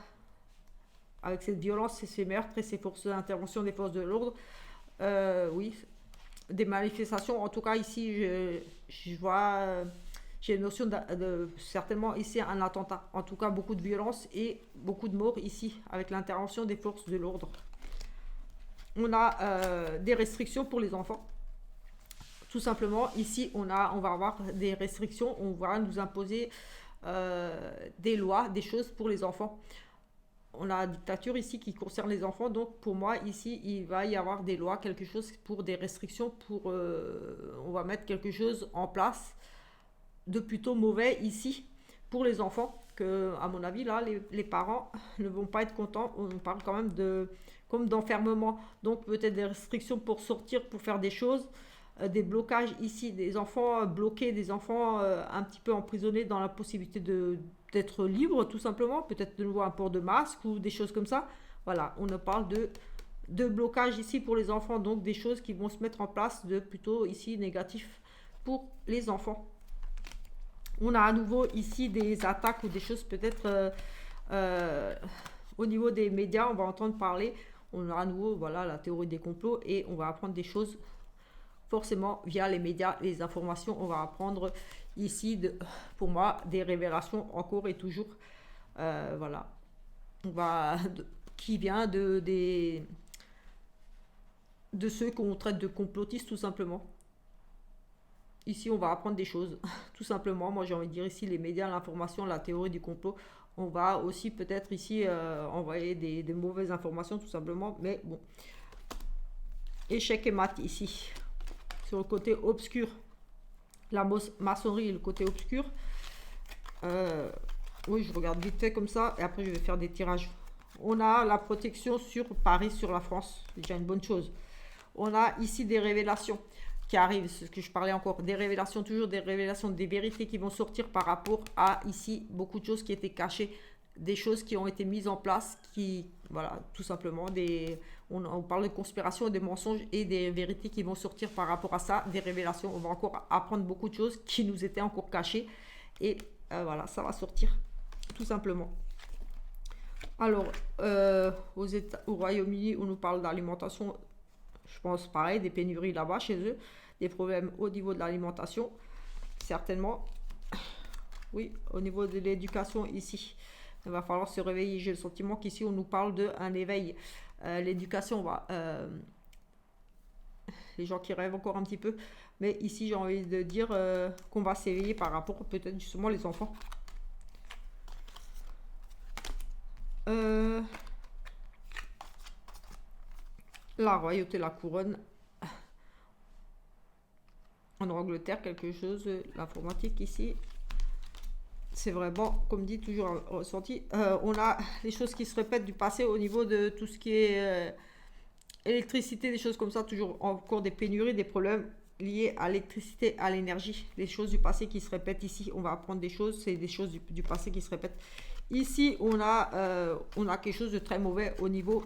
avec cette violence et ces meurtres et ces forces d'intervention des forces de l'ordre. Oui, des manifestations. En tout cas, ici, je vois, j'ai une notion certainement ici un attentat. En tout cas, beaucoup de violence et beaucoup de morts ici, avec l'intervention des forces de l'ordre. On a des restrictions pour les enfants. Tout simplement, ici, on va avoir des restrictions. On va nous imposer des lois, des choses pour les enfants. On a la dictature ici qui concerne les enfants, donc pour moi ici il va y avoir des lois, quelque chose pour des restrictions, on va mettre quelque chose en place de plutôt mauvais ici pour les enfants, que à mon avis là les parents ne vont pas être contents. On parle quand même comme d'enfermement, donc peut-être des restrictions pour sortir, pour faire des choses, des blocages ici, des enfants bloqués, des enfants un petit peu emprisonnés dans la possibilité d'être libres tout simplement, peut-être de nouveau un port de masque ou des choses comme ça. Voilà, on parle de blocage ici pour les enfants, donc des choses qui vont se mettre en place de plutôt ici négatif pour les enfants. On a à nouveau ici des attaques ou des choses peut-être au niveau des médias, on va entendre parler, on a à nouveau voilà, la théorie des complots et on va apprendre des choses forcément via les médias, les informations. On va apprendre ici, pour moi, des révélations encore et toujours. Voilà. Qui vient de ceux qu'on traite de complotistes tout simplement. Ici, on va apprendre des choses, tout simplement. Moi, j'ai envie de dire ici, les médias, l'information, la théorie du complot. On va aussi peut-être ici envoyer des mauvaises informations, tout simplement. Mais bon, échec et mat ici. Sur le côté obscur, la maçonnerie et le côté obscur. Oui, je regarde vite fait comme ça et après je vais faire des tirages. On a la protection sur Paris, sur la France, c'est déjà une bonne chose. On a ici des révélations qui arrivent, c'est ce que je parlais encore, des révélations, toujours des révélations, des vérités qui vont sortir par rapport à ici beaucoup de choses qui étaient cachées, des choses qui ont été mises en place, qui, voilà, tout simplement, on parle de conspiration, des mensonges et des vérités qui vont sortir par rapport à ça, des révélations. On va encore apprendre beaucoup de choses qui nous étaient encore cachées et voilà, ça va sortir, tout simplement. Alors, au Royaume-Uni, on nous parle d'alimentation, je pense pareil, des pénuries là-bas chez eux, des problèmes au niveau de l'alimentation, certainement. Oui, au niveau de l'éducation ici, il va falloir se réveiller. J'ai le sentiment qu'ici, on nous parle d'un éveil. L'éducation, les gens qui rêvent encore un petit peu. Mais ici, j'ai envie de dire qu'on va s'éveiller par rapport peut-être justement les enfants. La royauté, la couronne. En Angleterre, quelque chose, l'informatique ici. C'est vraiment, comme dit, toujours ressenti. On a les choses qui se répètent du passé au niveau de tout ce qui est électricité, des choses comme ça, toujours encore des pénuries, des problèmes liés à l'électricité, à l'énergie, des choses du passé qui se répètent ici. On va apprendre des choses, c'est des choses du passé qui se répètent. Ici, on a quelque chose de très mauvais au niveau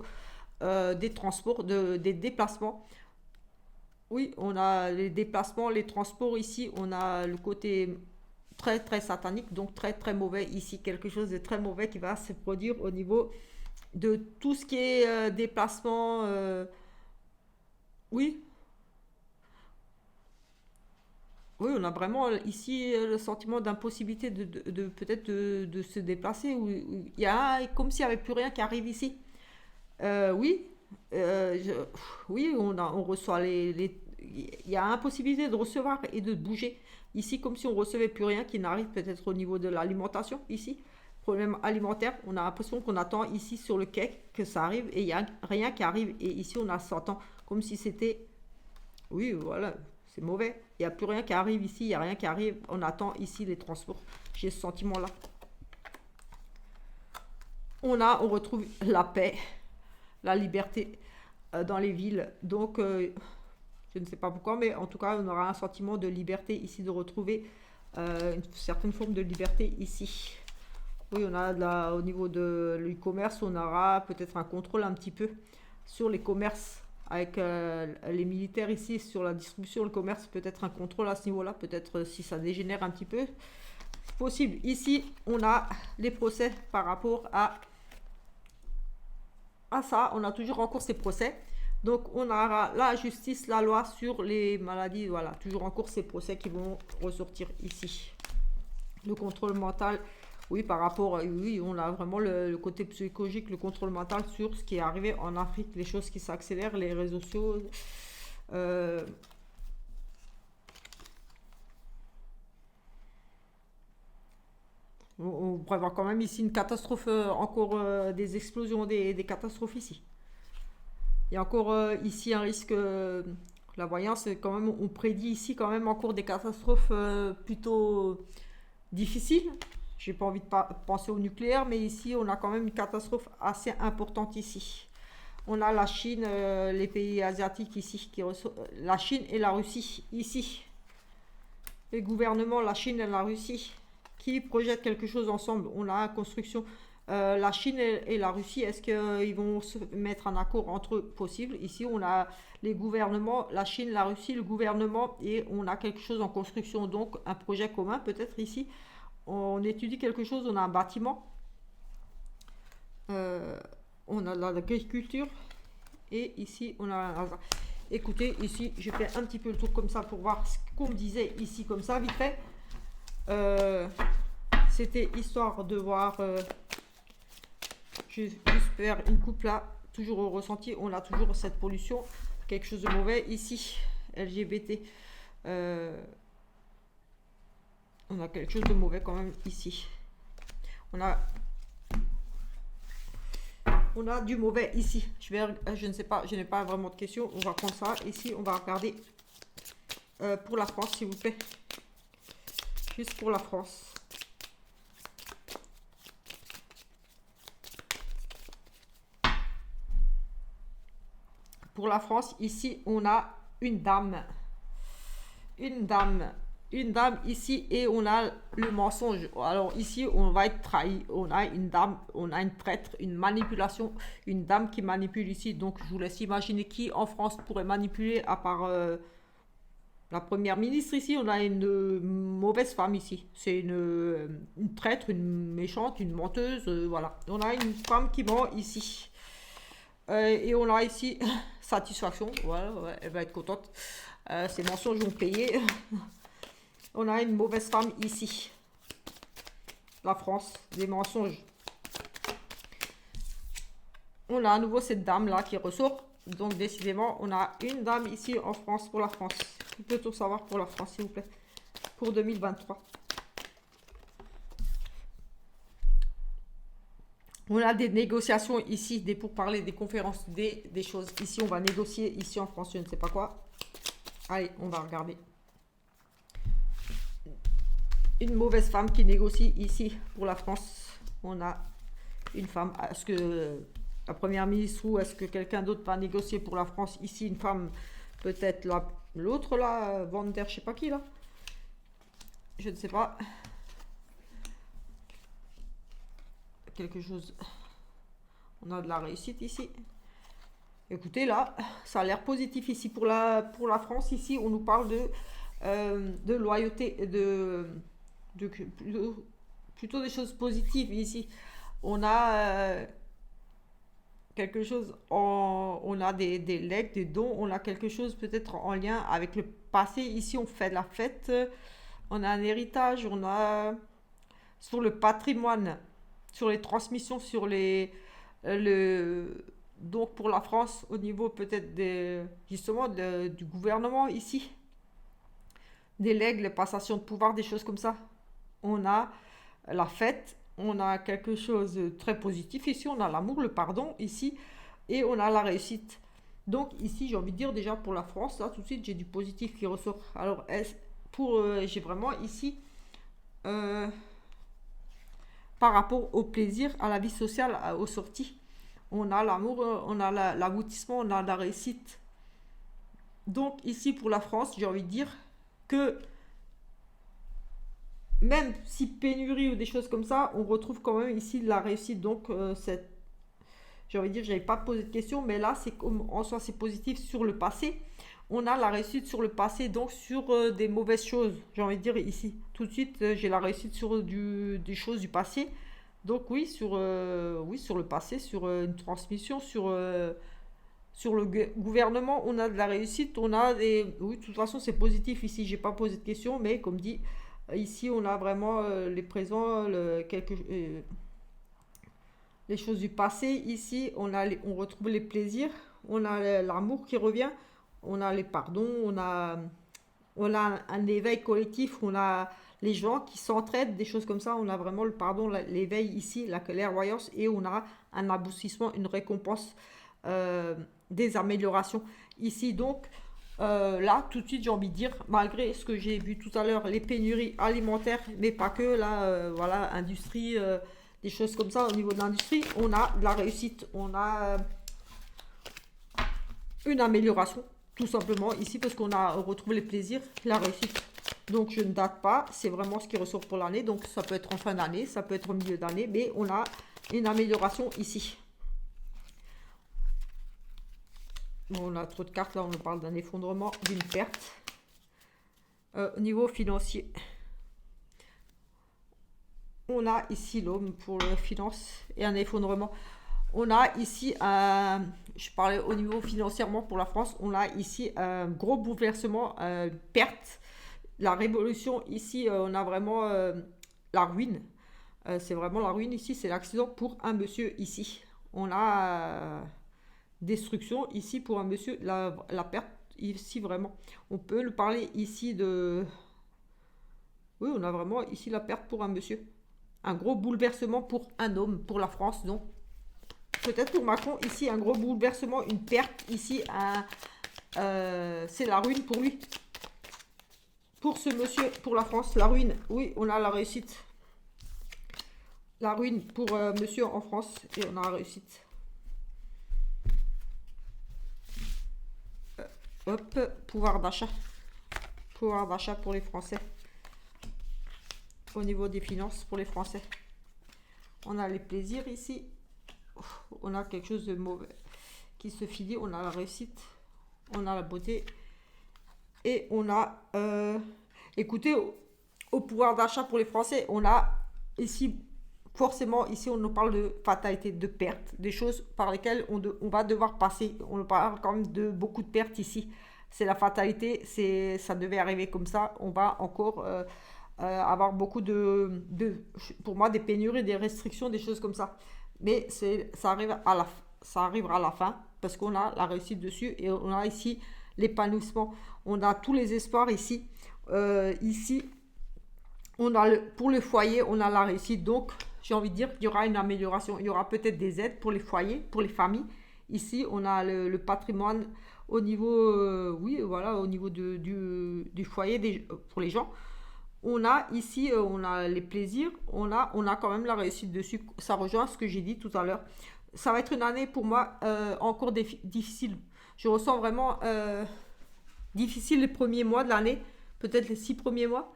des transports, des déplacements. Oui, on a les déplacements, les transports ici, on a le côté très très satanique, donc très très mauvais ici, quelque chose de très mauvais qui va se produire au niveau de tout ce qui est déplacement. Oui, oui, on a vraiment ici le sentiment d'impossibilité peut-être de se déplacer, il y a comme s'il n'y avait plus rien qui arrive ici. Oui, oui, on reçoit il y a impossibilité de recevoir et de bouger. Ici, comme si on recevait plus rien qui n'arrive peut-être au niveau de l'alimentation. Ici, problème alimentaire, on a l'impression qu'on attend ici sur le quai que ça arrive et il n'y a rien qui arrive. Et ici, on s'attend comme si c'était... Oui, voilà, c'est mauvais. Il n'y a plus rien qui arrive ici, il n'y a rien qui arrive. On attend ici les transports. J'ai ce sentiment-là. On retrouve la paix, la liberté dans les villes. Donc, je ne sais pas pourquoi, mais en tout cas, on aura un sentiment de liberté ici, de retrouver une certaine forme de liberté ici. Oui, on a au niveau de l'e-commerce, on aura peut-être un contrôle un petit peu sur les commerces avec les militaires ici, sur la distribution, le commerce, peut-être un contrôle à ce niveau-là, peut-être si ça dégénère un petit peu. C'est possible. Ici, on a les procès par rapport à ça. On a toujours en cours ces procès. Donc on aura la justice, la loi sur les maladies, voilà, toujours en cours ces procès qui vont ressortir ici. Le contrôle mental, oui, par rapport, oui, on a vraiment le côté psychologique, le contrôle mental sur ce qui est arrivé en Afrique, les choses qui s'accélèrent, les réseaux sociaux. euh, on prévoit quand même ici une catastrophe, encore des explosions, des catastrophes ici. Il y a encore ici un risque, la voyance, quand même, on prédit ici quand même encore des catastrophes plutôt difficiles. J'ai pas envie de penser au nucléaire, mais ici on a quand même une catastrophe assez importante ici. On a la Chine, les pays asiatiques ici, la Chine et la Russie ici. Les gouvernements, la Chine et la Russie, qui projettent quelque chose ensemble. On a la construction. La Chine et la Russie, est-ce qu'ils vont se mettre en accord entre eux? Possible. Ici, on a les gouvernements, la Chine, la Russie, le gouvernement, et on a quelque chose en construction, donc un projet commun peut-être ici. On étudie quelque chose, on a un bâtiment, euh, on a l'agriculture, et ici, on a... Écoutez, ici, j'ai fait un petit peu le tour comme ça pour voir ce qu'on me disait ici comme ça, vite fait. C'était histoire de voir... juste faire une coupe là, toujours au ressenti, on a toujours cette pollution, quelque chose de mauvais ici, LGBT, on a quelque chose de mauvais quand même ici, on a du mauvais ici. Je ne sais pas, je n'ai pas vraiment de questions, on va prendre ça ici, on va regarder pour la France s'il vous plaît, juste pour la France. Pour la France, ici, on a une dame. Une dame. Une dame ici et on a le mensonge. Alors ici, on va être trahi. On a une dame, on a une traître, une manipulation. Une dame qui manipule ici. Donc, je vous laisse imaginer qui en France pourrait manipuler à part la première ministre ici. On a une mauvaise femme ici. C'est une traître, une méchante, une menteuse. Voilà. On a une femme qui ment ici. Et on a ici satisfaction, voilà, ouais, elle va être contente. Ces mensonges ont payé. On a une mauvaise femme ici. La France, des mensonges. On a à nouveau cette dame là qui ressort. Donc décidément, on a une dame ici en France pour la France. Qui peut tout savoir pour la France, s'il vous plaît, pour 2023. On a des négociations ici, des pourparlers, des conférences, des choses. Ici, on va négocier. Ici, en France, je ne sais pas quoi. Allez, on va regarder. Une mauvaise femme qui négocie ici pour la France. On a une femme. Est-ce que la première ministre ou est-ce que quelqu'un d'autre va négocier pour la France? Ici, une femme, peut-être l'autre là, Van der, je sais pas qui là. Je ne sais pas. Quelque chose. On a de la réussite ici. Écoutez, là, ça a l'air positif ici pour la France. Ici, on nous parle de loyauté, plutôt des choses positives ici. On a quelque chose, on a des legs, des dons, on a quelque chose peut-être en lien avec le passé. Ici, on fait de la fête, on a un héritage, on a sur le patrimoine, sur les transmissions, sur donc pour la France, au niveau peut-être justement du gouvernement ici, des legs, les passations de pouvoir, des choses comme ça. On a la fête, on a quelque chose de très positif ici, on a l'amour, le pardon ici, et on a la réussite. Donc ici, j'ai envie de dire déjà pour la France, là tout de suite, j'ai du positif qui ressort. Alors, j'ai vraiment ici, par rapport au plaisir, à la vie sociale, aux sorties, on a l'amour, on a l'aboutissement, on a la réussite. Donc ici pour la France, j'ai envie de dire que même si pénurie ou des choses comme ça, on retrouve quand même ici la réussite. Donc j'ai envie de dire, j'avais pas posé de questions, mais là c'est comme en soi c'est positif sur le passé. On a la réussite sur le passé, donc sur des mauvaises choses. J'ai envie de dire ici, tout de suite, j'ai la réussite sur des choses du passé. Donc oui, sur le passé, sur une transmission, Sur le gouvernement, on a de la réussite, on a des... Oui, de toute façon, c'est positif ici, j'ai pas posé de questions, mais comme dit, ici, on a vraiment les présents, les choses du passé. Ici, on retrouve les plaisirs, on a l'amour qui revient, on a les pardons, on a un éveil collectif, on a les gens qui s'entraident, des choses comme ça. On a vraiment le pardon, l'éveil ici, la clairvoyance, et on a un aboutissement, une récompense, des améliorations ici. Donc là, tout de suite, j'ai envie de dire, malgré ce que j'ai vu tout à l'heure, les pénuries alimentaires, mais pas que, là, voilà, industrie, des choses comme ça, au niveau de l'industrie, on a de la réussite, on a une amélioration, tout simplement, ici, parce qu'on a retrouvé les plaisirs, la réussite. Donc, je ne date pas, c'est vraiment ce qui ressort pour l'année, donc ça peut être en fin d'année, ça peut être au milieu d'année, mais on a une amélioration ici. Bon, on a trop de cartes, là, on parle d'un effondrement, d'une perte. Au niveau financier, on a ici l'homme pour la finance et un effondrement. On a ici je parlais au niveau financièrement pour la France, on a ici un gros bouleversement, perte. La révolution ici, on a vraiment la ruine. C'est vraiment la ruine ici, c'est l'accident pour un monsieur ici. On a destruction ici pour un monsieur, la perte ici vraiment. On peut le parler ici de... Oui, on a vraiment ici la perte pour un monsieur. Un gros bouleversement pour un homme, pour la France, donc. Peut-être pour Macron, ici, un gros bouleversement, une perte, ici, c'est la ruine pour lui. Pour ce monsieur, pour la France, la ruine, oui, on a la réussite. La ruine pour monsieur en France, et on a la réussite. Hop, pouvoir d'achat. Pouvoir d'achat pour les Français. Au niveau des finances pour les Français. On a les plaisirs ici. On a quelque chose de mauvais qui se finit. On a la réussite. On a la beauté. Et on a... écoutez, au pouvoir d'achat pour les Français, on a ici... Forcément, ici, on nous parle de fatalité, de perte, des choses par lesquelles on va devoir passer. On parle quand même de beaucoup de pertes ici. C'est la fatalité, ça devait arriver comme ça. On va encore avoir beaucoup pour moi, des pénuries, des restrictions, des choses comme ça. Mais ça arrivera à la fin parce qu'on a la réussite dessus et on a ici l'épanouissement. On a tous les espoirs ici. Ici, on a pour le foyer, on a la réussite. Donc, j'ai envie de dire qu'il y aura une amélioration. Il y aura peut-être des aides pour les foyers, pour les familles. Ici, on a le patrimoine au niveau, oui, voilà, au niveau du foyer pour les gens. On a ici, on a les plaisirs, on a quand même la réussite dessus. Ça rejoint ce que j'ai dit tout à l'heure. Ça va être une année pour moi encore difficile. Je ressens vraiment difficile les premiers mois de l'année, peut-être les 6 premiers mois.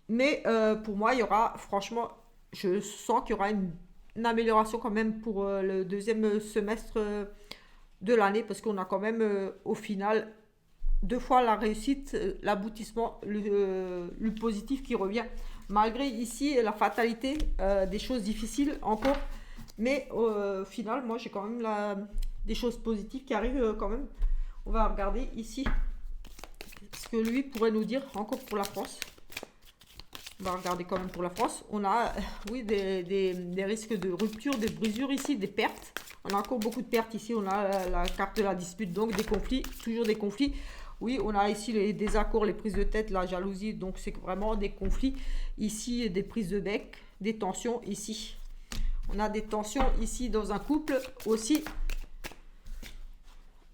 Mais pour moi, il y aura, franchement, je sens qu'il y aura une amélioration quand même pour le deuxième semestre de l'année, parce qu'on a quand même, au final, 2 fois la réussite, l'aboutissement, le positif qui revient. Malgré ici la fatalité, des choses difficiles encore, mais au final, moi j'ai quand même des choses positives qui arrivent quand même. On va regarder ici ce que lui pourrait nous dire encore pour la France. On va regarder quand même pour la France. On a, oui, des risques de rupture, des brisures ici, des pertes. On a encore beaucoup de pertes ici. On a la carte de la dispute, donc des conflits, toujours des conflits. Oui, on a ici les désaccords, les prises de tête, la jalousie. Donc, c'est vraiment des conflits. Ici, des prises de bec, des tensions ici. On a des tensions ici dans un couple aussi.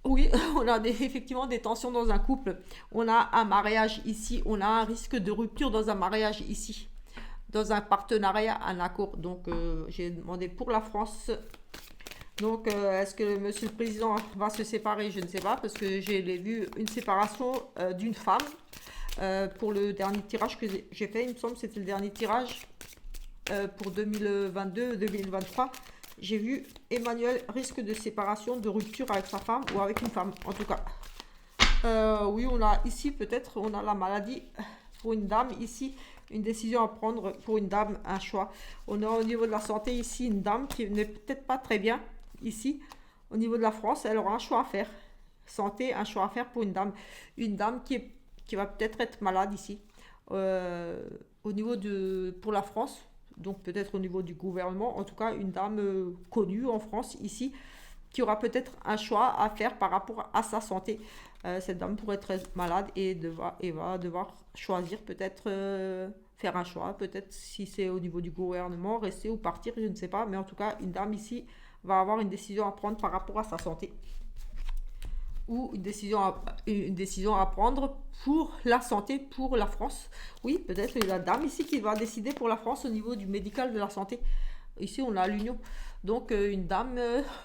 Oui, on a effectivement des tensions dans un couple. On a un mariage ici. On a un risque de rupture dans un mariage ici. Dans un partenariat, un accord. Donc, j'ai demandé pour la France. Donc, est-ce que monsieur le président va se séparer? Je ne sais pas, parce que j'ai vu une séparation d'une femme pour le dernier tirage que j'ai fait. Il me semble que c'était le dernier tirage pour 2022-2023. J'ai vu Emmanuel risque de séparation, de rupture avec sa femme ou avec une femme, en tout cas. Oui, on a ici peut-être, on a la maladie pour une dame ici. Une décision à prendre pour une dame, un choix. On a au niveau de la santé ici une dame qui n'est peut-être pas très bien ici. Au niveau de la France, elle aura un choix à faire. Santé, un choix à faire pour une dame. Une dame qui va peut-être être malade ici. Euh, Au niveau pour la France, donc peut-être au niveau du gouvernement, en tout cas une dame connue en France ici, qui aura peut-être un choix à faire par rapport à sa santé. Cette dame pourrait être très malade et va devoir choisir peut-être faire un choix, peut-être si c'est au niveau du gouvernement, rester ou partir, je ne sais pas, mais en tout cas une dame ici va avoir une décision à prendre par rapport à sa santé ou une décision à prendre pour la santé, pour la France. Oui, peut-être la dame ici qui va décider pour la France au niveau du médical de la santé. Ici, on a l'union. Donc, une dame,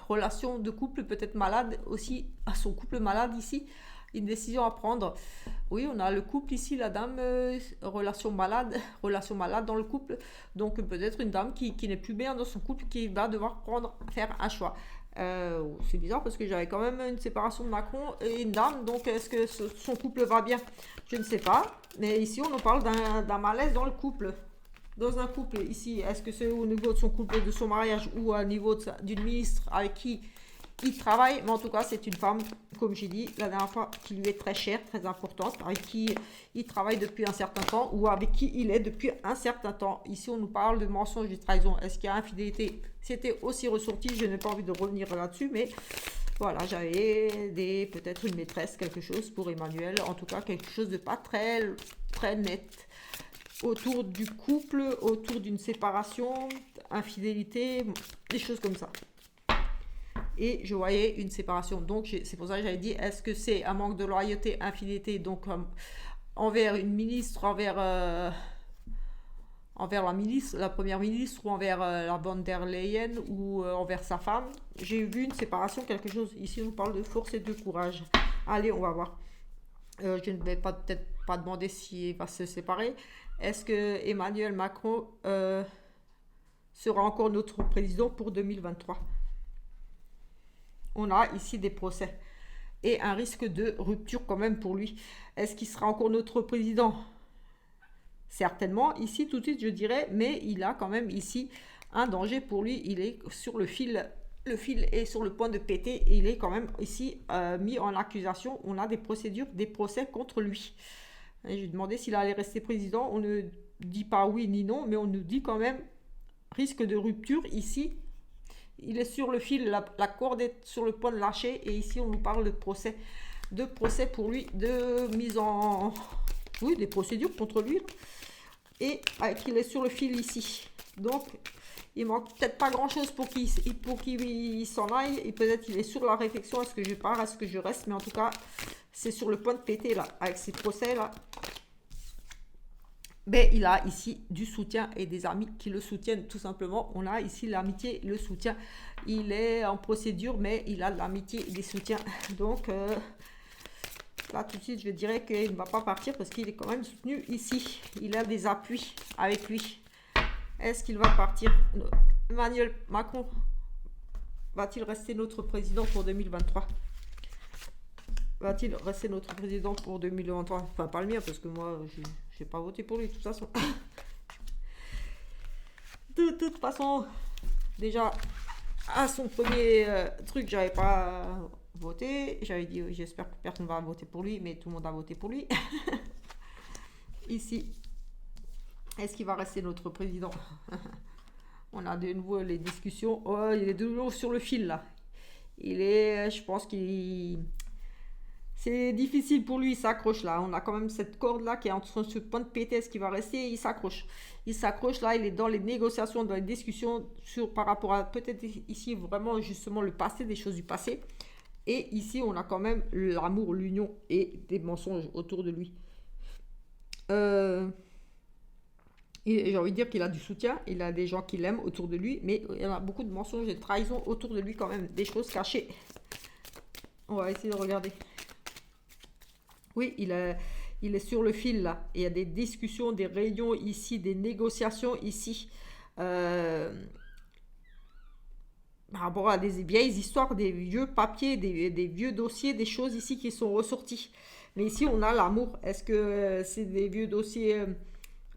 relation de couple peut-être malade aussi, à son couple malade ici, une décision à prendre. Oui, on a le couple ici, la dame, relation malade dans le couple. Donc, peut-être une dame qui n'est plus bien dans son couple, qui va devoir faire un choix. C'est bizarre parce que j'avais quand même une séparation de Macron et une dame, donc est-ce que son couple va bien? Je ne sais pas, mais ici on nous parle d'un malaise dans le couple. Dans un couple, ici, est-ce que c'est au niveau de son couple, de son mariage ou au niveau d'une ministre avec qui il travaille? Mais en tout cas, c'est une femme, comme j'ai dit la dernière fois, qui lui est très chère, très importante, avec qui il travaille depuis un certain temps ou avec qui il est depuis un certain temps. Ici, on nous parle de mensonge, de trahison. Est-ce qu'il y a infidélité? C'était aussi ressorti, je n'ai pas envie de revenir là-dessus, mais voilà, j'avais peut-être une maîtresse, quelque chose pour Emmanuel, en tout cas quelque chose de pas très, très net autour du couple, autour d'une séparation, infidélité, des choses comme ça. Et je voyais une séparation. Donc c'est pour ça que j'avais dit, est-ce que c'est un manque de loyauté, infidélité, donc envers une ministre, envers la ministre, la première ministre, ou envers la von der Leyen, ou envers sa femme? J'ai vu une séparation, quelque chose. Ici, on nous parle de force et de courage. Allez, on va voir. Je ne vais peut-être pas demander s'il va se séparer. Est-ce que Emmanuel Macron sera encore notre président pour 2023? On a ici des procès et un risque de rupture quand même pour lui. Est-ce qu'il sera encore notre président? Certainement, ici tout de suite je dirais, mais il a quand même ici un danger pour lui. Il est sur le fil est sur le point de péter. Il est quand même ici mis en accusation. On a des procédures, des procès contre lui. Et je lui ai demandé s'il allait rester président. On ne dit pas oui ni non, mais on nous dit quand même risque de rupture ici. Il est sur le fil, la corde est sur le point de lâcher, et ici on nous parle de procès pour lui, de mise en... Oui, des procédures contre lui, et qu'il est sur le fil ici. Donc, il manque peut-être pas grand-chose pour qu'il s'en aille, et peut-être il est sur la réflexion, est-ce que je pars, est-ce que je reste, mais en tout cas, c'est sur le point de péter, là, avec ces procès-là. Mais il a ici du soutien et des amis qui le soutiennent tout simplement. On a ici l'amitié, le soutien. Il est en procédure, mais il a de l'amitié et des soutiens. Donc là tout de suite, je dirais qu'il ne va pas partir parce qu'il est quand même soutenu ici. Il a des appuis avec lui. Est-ce qu'il va partir? Emmanuel Macron va-t-il rester notre président pour 2023? Va-t-il rester notre président pour 2023? Enfin, pas le mien, parce que moi, je n'ai pas voté pour lui, de toute façon. De toute façon, déjà, à son premier truc, j'avais pas voté. J'avais dit, j'espère que personne va voter pour lui, mais tout le monde a voté pour lui. Ici, est-ce qu'il va rester notre président? On a de nouveau les discussions. Oh, il est de nouveau sur le fil, là. Je pense qu'il... C'est difficile pour lui, il s'accroche là. On a quand même cette corde là qui est entre ce point de péter, est-ce qu'il va rester? Il s'accroche. Il s'accroche là, il est dans les négociations, dans les discussions par rapport à peut-être ici vraiment justement le passé, des choses du passé. Et ici, on a quand même l'amour, l'union et des mensonges autour de lui. J'ai envie de dire qu'il a du soutien, il a des gens qui l'aiment autour de lui, mais il y en a beaucoup de mensonges et de trahisons autour de lui quand même, des choses cachées. On va essayer de regarder. Oui, il est sur le fil là. Il y a des discussions, des réunions ici, des négociations ici. Par rapport à des vieilles histoires, des vieux papiers, des vieux dossiers, des choses ici qui sont ressorties. Mais ici, on a l'amour. Est-ce que c'est des vieux dossiers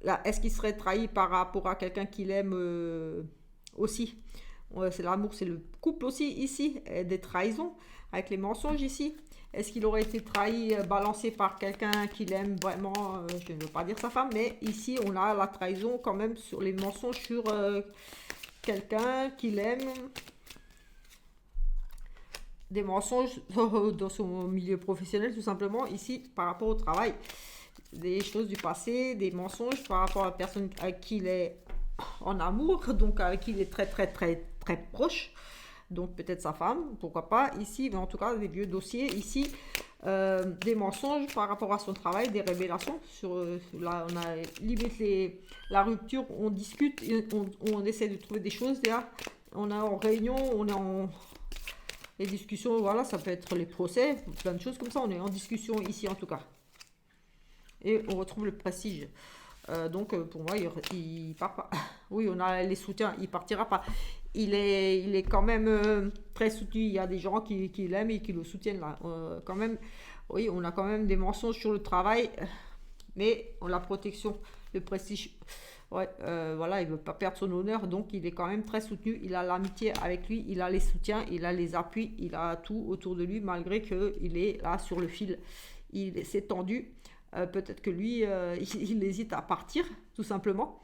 là, est-ce qu'il serait trahi par rapport à quelqu'un qu'il aime aussi? C'est l'amour, c'est le couple aussi ici, des trahisons avec les mensonges ici. Est-ce qu'il aurait été trahi, balancé par quelqu'un qu'il aime vraiment, je ne veux pas dire sa femme, mais ici on a la trahison quand même sur les mensonges sur quelqu'un qu'il aime, des mensonges dans son milieu professionnel tout simplement, ici par rapport au travail, des choses du passé, des mensonges par rapport à la personne avec qui il est en amour, donc avec qui il est très très très très proche, donc peut-être sa femme, pourquoi pas ici, mais en tout cas des vieux dossiers ici, des mensonges par rapport à son travail, des révélations sur là on a limite la rupture, on discute, on essaie de trouver des choses là, on est en réunion, on est en les discussions, voilà, ça peut être les procès, plein de choses comme ça, on est en discussion ici en tout cas, et on retrouve le prestige. Donc pour moi il part pas. Oui, on a les soutiens, il partira pas. Il est quand même très soutenu. Il y a des gens qui l'aiment et qui le soutiennent là. Quand même, oui, on a quand même des mensonges sur le travail, mais on a la protection, le prestige. Ouais, voilà, il veut pas perdre son honneur, donc il est quand même très soutenu. Il a l'amitié avec lui, il a les soutiens, il a les appuis, il a tout autour de lui, malgré que il est là sur le fil. Il s'est tendu. Peut-être que lui, il hésite à partir, tout simplement.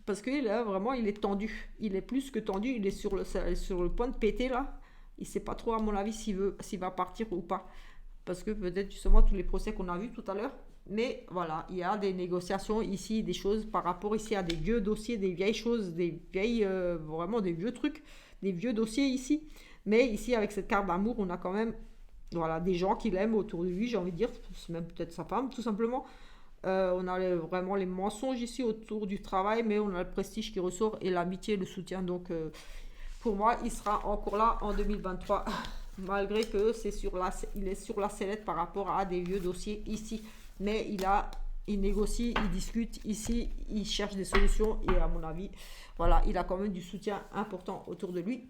Parce que là, vraiment, il est tendu. Il est plus que tendu. Il est sur le point de péter, là. Il ne sait pas trop, à mon avis, s'il va partir ou pas. Parce que peut-être, justement, tous les procès qu'on a vus tout à l'heure. Mais voilà, il y a des négociations ici, des choses par rapport ici à des vieux dossiers, des vieilles choses, des vieilles, vraiment des vieux trucs, des vieux dossiers ici. Mais ici, avec cette carte d'amour, on a quand même voilà, des gens qui l'aiment autour de lui, j'ai envie de dire, c'est même peut-être sa femme, tout simplement. On a vraiment les mensonges ici autour du travail, mais on a le prestige qui ressort et l'amitié, le soutien. Donc, pour moi, il sera encore là en 2023, malgré que il est sur la sellette par rapport à des vieux dossiers ici. Mais il négocie, il discute ici, il cherche des solutions et à mon avis, voilà, il a quand même du soutien important autour de lui.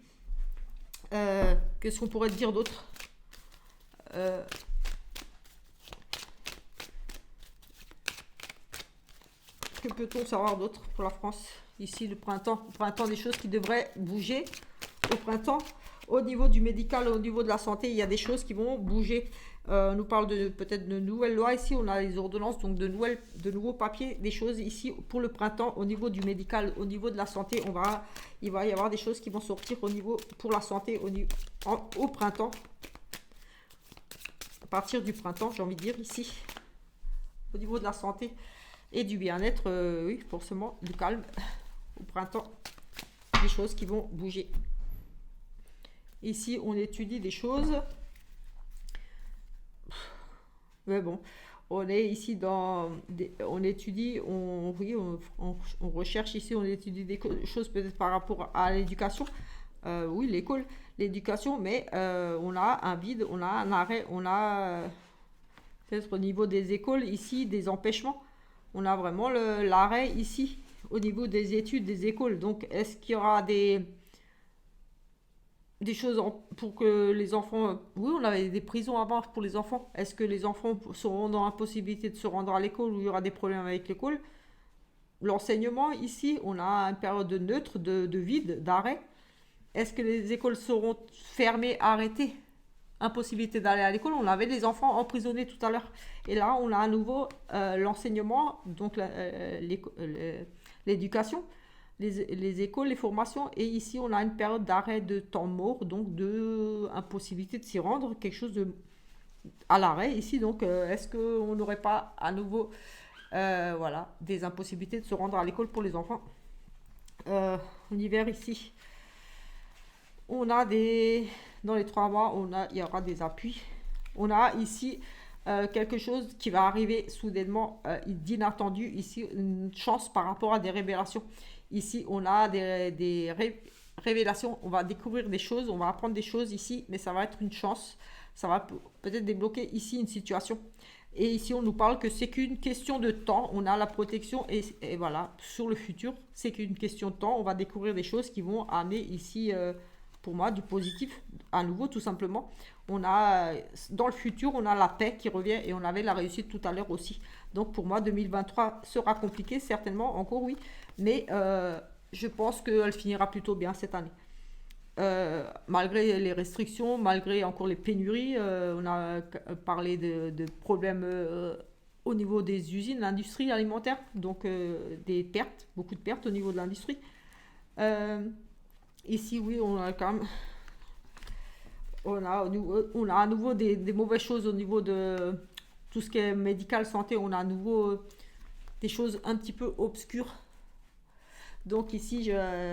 Qu'est-ce qu'on pourrait dire d'autre? Que peut-on savoir d'autre pour la France? Ici, le printemps, des choses qui devraient bouger au printemps. Au niveau du médical, au niveau de la santé, il y a des choses qui vont bouger. On nous parle peut-être de nouvelles lois ici, on a les ordonnances, donc de nouveaux papiers, des choses ici pour le printemps au niveau du médical, au niveau de la santé, il va y avoir des choses qui vont sortir pour la santé au printemps. À partir du printemps, j'ai envie de dire ici, au niveau de la santé et du bien-être, oui, forcément, du calme au printemps, des choses qui vont bouger. Ici, on étudie des choses. Mais bon, on est ici on étudie, on recherche ici, on étudie des choses peut-être par rapport à l'éducation. Oui, l'éducation, mais on a un vide, on a un arrêt, on a peut-être au niveau des écoles ici des empêchements. On a vraiment l'arrêt ici au niveau des études des écoles. Donc, est-ce qu'il y aura des choses pour que les enfants... Oui, on avait des prisons avant pour les enfants. Est-ce que les enfants seront dans l'impossibilité de se rendre à l'école ou il y aura des problèmes avec l'école? L'enseignement, ici, on a une période de neutre, de vide, d'arrêt. Est-ce que les écoles seront fermées, arrêtées? Impossibilité d'aller à l'école. On avait les enfants emprisonnés tout à l'heure. Et là, on a à nouveau l'enseignement, donc l'éducation, les écoles, les formations. Et ici, on a une période d'arrêt de temps mort, donc de impossibilité de s'y rendre, quelque chose à l'arrêt ici. Donc, est-ce qu'on n'aurait pas à nouveau voilà, des impossibilités de se rendre à l'école pour les enfants? En hiver ici, on a dans les 3 mois, il y aura des appuis. On a ici quelque chose qui va arriver soudainement, d'inattendu. Ici, une chance par rapport à des révélations. Ici, on a des révélations. On va découvrir des choses, on va apprendre des choses ici, mais ça va être une chance. Ça va peut-être débloquer ici une situation. Et ici, on nous parle que c'est qu'une question de temps. On a la protection et voilà, sur le futur, c'est qu'une question de temps. On va découvrir des choses qui vont amener ici... pour moi, du positif, à nouveau, tout simplement. Dans le futur, on a la paix qui revient et on avait la réussite tout à l'heure aussi. Donc, pour moi, 2023 sera compliqué, certainement, encore oui. Mais je pense qu'elle finira plutôt bien cette année. malgré les restrictions, malgré encore les pénuries, on a parlé de problèmes au niveau des usines, l'industrie alimentaire, donc des pertes, beaucoup de pertes au niveau de l'industrie. Euh, Ici, oui, on a quand même, on a à nouveau des mauvaises choses au niveau de tout ce qui est médical, santé, on a à nouveau des choses un petit peu obscures. Donc ici,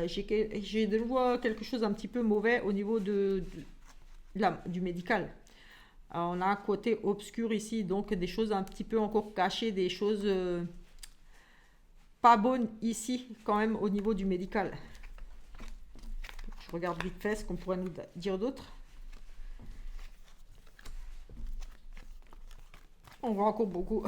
j'ai de nouveau quelque chose un petit peu mauvais au niveau du médical. Alors, on a un côté obscur ici, donc des choses un petit peu encore cachées, des choses pas bonnes ici quand même au niveau du médical. Je regarde vite fait ce qu'on pourrait nous dire d'autre. On va encore beaucoup.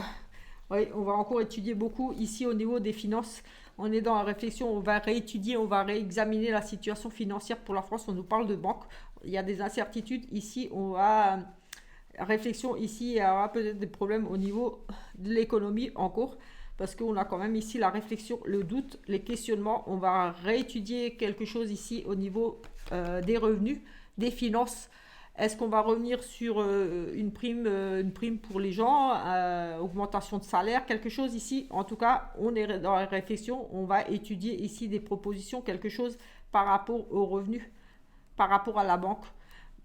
Oui, on va encore étudier beaucoup ici au niveau des finances. On est dans la réflexion, on va réétudier, on va réexaminer la situation financière pour la France. On nous parle de banque. Il y a des incertitudes ici. On va réflexion ici, il y aura peut-être des problèmes au niveau de l'économie en cours. Parce qu'on a quand même ici la réflexion, le doute, les questionnements. On va réétudier quelque chose ici au niveau des revenus, des finances. Est-ce qu'on va revenir sur une prime pour les gens, augmentation de salaire, quelque chose ici? En tout cas, on est dans la réflexion, on va étudier ici des propositions, quelque chose par rapport aux revenus, par rapport à la banque.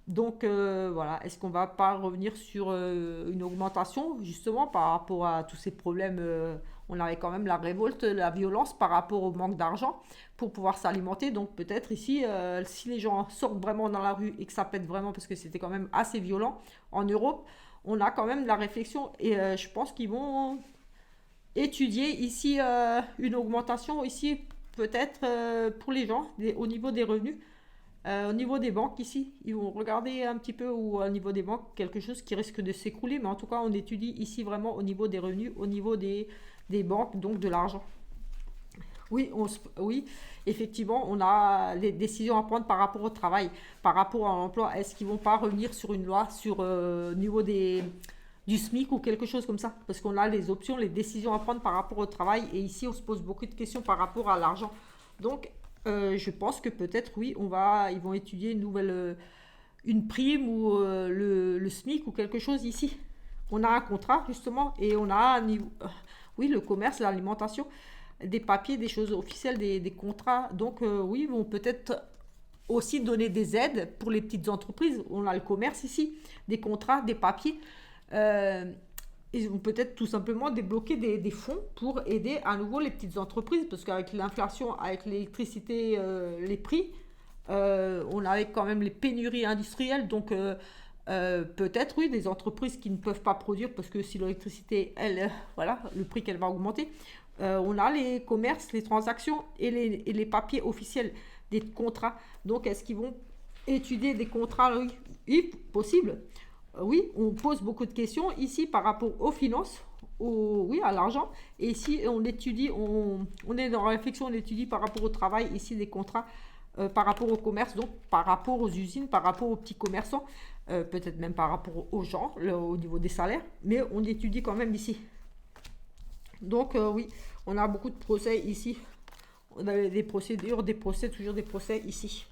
Donc voilà, est-ce qu'on va pas revenir sur une augmentation justement par rapport à tous ces problèmes on avait quand même la révolte, la violence par rapport au manque d'argent pour pouvoir s'alimenter. Donc peut-être ici, si les gens sortent vraiment dans la rue et que ça pète vraiment, parce que c'était quand même assez violent en Europe, on a quand même la réflexion et je pense qu'ils vont étudier ici une augmentation ici peut-être pour les gens au niveau des revenus. Au niveau des banques ici, ils vont regarder un petit peu ou au niveau des banques quelque chose qui risque de s'écrouler, mais en tout cas on étudie ici vraiment au niveau des revenus, au niveau des banques, donc de l'argent. Oui, oui, effectivement, on a des décisions à prendre par rapport au travail, par rapport à l'emploi. Est-ce qu'ils vont pas revenir sur une loi sur niveau du SMIC ou quelque chose comme ça? Parce qu'on a les options, les décisions à prendre par rapport au travail. Et ici, on se pose beaucoup de questions par rapport à l'argent. Donc, je pense que peut-être, oui, ils vont étudier une prime ou le SMIC ou quelque chose ici. On a un contrat, justement, et on a un niveau, oui, le commerce, l'alimentation, des papiers, des choses officielles, des contrats. Donc, oui, ils vont peut-être aussi donner des aides pour les petites entreprises. On a le commerce ici, des contrats, des papiers. Euh, Ils vont peut-être tout simplement débloquer des fonds pour aider à nouveau les petites entreprises. Parce qu'avec l'inflation, avec l'électricité, les prix, on a quand même les pénuries industrielles. Donc, peut-être, oui, des entreprises qui ne peuvent pas produire parce que si l'électricité, elle, voilà, le prix qu'elle va augmenter. On a les commerces, les transactions et les papiers officiels des contrats. Donc, est-ce qu'ils vont étudier des contrats? Oui, oui, possible. Oui, on pose beaucoup de questions ici par rapport aux finances, oui, à l'argent. Et ici, on étudie, on est dans la réflexion, on étudie par rapport au travail, ici des contrats par rapport au commerce, donc par rapport aux usines, par rapport aux petits commerçants, peut-être même par rapport aux gens, au niveau des salaires, mais on étudie quand même ici. Donc oui, on a beaucoup de procès ici. On a des procédures, des procès, toujours des procès ici.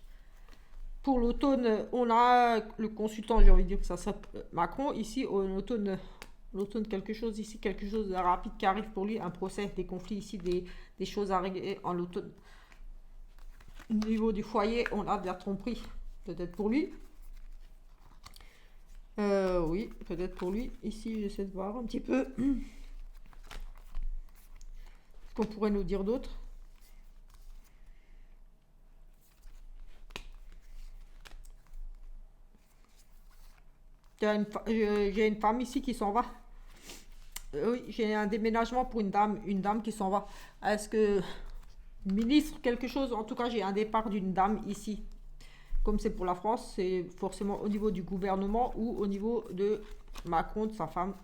Pour l'automne, on a le consultant, j'ai envie de dire que ça serait Macron. Ici, l'automne, quelque chose ici, quelque chose de rapide qui arrive pour lui, un procès, des conflits ici, des choses à régler en automne. Au niveau du foyer, on a de la tromperie, peut-être pour lui. Oui, peut-être pour lui. Ici, j'essaie de voir un petit peu ce qu'on pourrait nous dire d'autre. J'ai une femme ici qui s'en va. Oui, j'ai un déménagement pour une dame qui s'en va. Est-ce que ministre quelque chose? En tout cas, j'ai un départ d'une dame ici. Comme c'est pour la France, c'est forcément au niveau du gouvernement ou au niveau de Macron, de sa femme.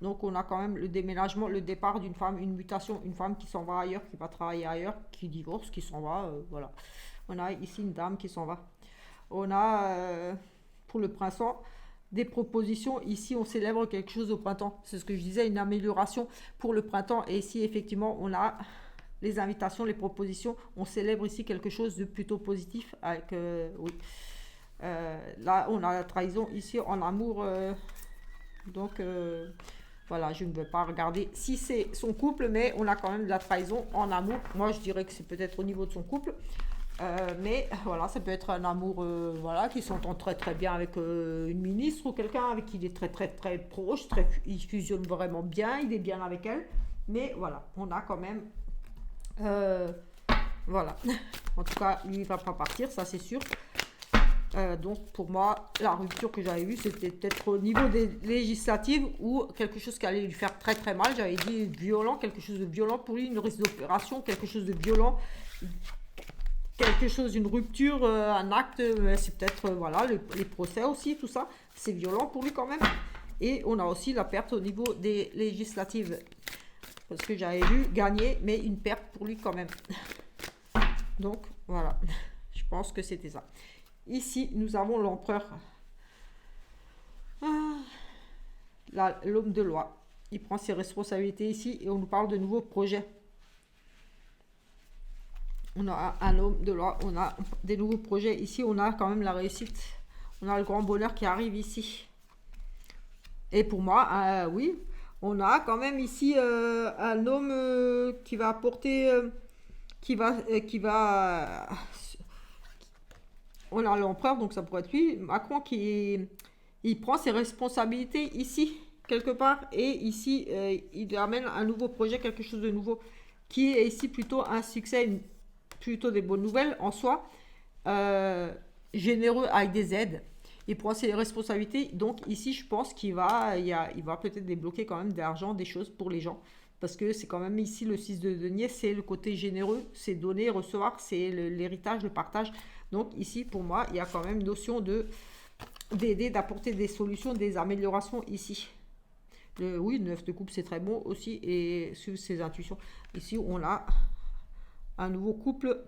Donc on a quand même le déménagement, le départ d'une femme, une mutation, une femme qui s'en va ailleurs, qui va travailler ailleurs, qui divorce, qui s'en va, voilà. On a ici une dame qui s'en va. On a pour le printemps des propositions. Ici, on célèbre quelque chose au printemps. C'est ce que je disais, une amélioration pour le printemps. Et ici, effectivement, on a les invitations, les propositions. On célèbre ici quelque chose de plutôt positif avec, oui. Là, on a la trahison ici en amour. Donc, voilà, je ne veux pas regarder si c'est son couple, mais on a quand même de la trahison en amour. Moi, je dirais que c'est peut-être au niveau de son couple. Mais voilà, ça peut être un amour voilà, qui s'entend très très bien avec une ministre ou quelqu'un avec qui il est très très très proche, il fusionne vraiment bien, il est bien avec elle. Mais voilà, on a quand même... voilà. En tout cas, lui, il ne va pas partir, ça c'est sûr. Donc pour moi, la rupture que j'avais vue, c'était peut-être au niveau des législatives ou quelque chose qui allait lui faire très très mal. J'avais dit violent, quelque chose de violent pour lui, une risque d'opération, quelque chose de violent, quelque chose, une rupture, un acte, c'est peut-être voilà les procès aussi, tout ça, c'est violent pour lui quand même. Et on a aussi la perte au niveau des législatives, parce que j'avais vu gagner, mais une perte pour lui quand même. Donc voilà, je pense que c'était ça. Ici, nous avons l'empereur, l'homme de loi. Il prend ses responsabilités ici et on nous parle de nouveaux projets. On a un homme de loi, on a des nouveaux projets. Ici, on a quand même la réussite. On a le grand bonheur qui arrive ici. Et pour moi, oui, on a quand même ici un homme qui va apporter, on a l'empereur, donc ça pourrait être lui, Macron, il prend ses responsabilités ici, quelque part, et ici, il amène un nouveau projet, quelque chose de nouveau, qui est ici plutôt un succès, plutôt des bonnes nouvelles en soi, généreux avec des aides. Il prend ses responsabilités, donc ici, je pense il va peut-être débloquer quand même de l'argent, des choses pour les gens. Parce que c'est quand même ici le 6 de denier, c'est le côté généreux, c'est donner, recevoir, c'est l'héritage, le partage. Donc ici, pour moi, il y a quand même une notion d'aider, d'apporter des solutions, des améliorations ici. Oui, le 9 de coupe, c'est très bon aussi, et suivre ses intuitions. Ici, on a un nouveau couple,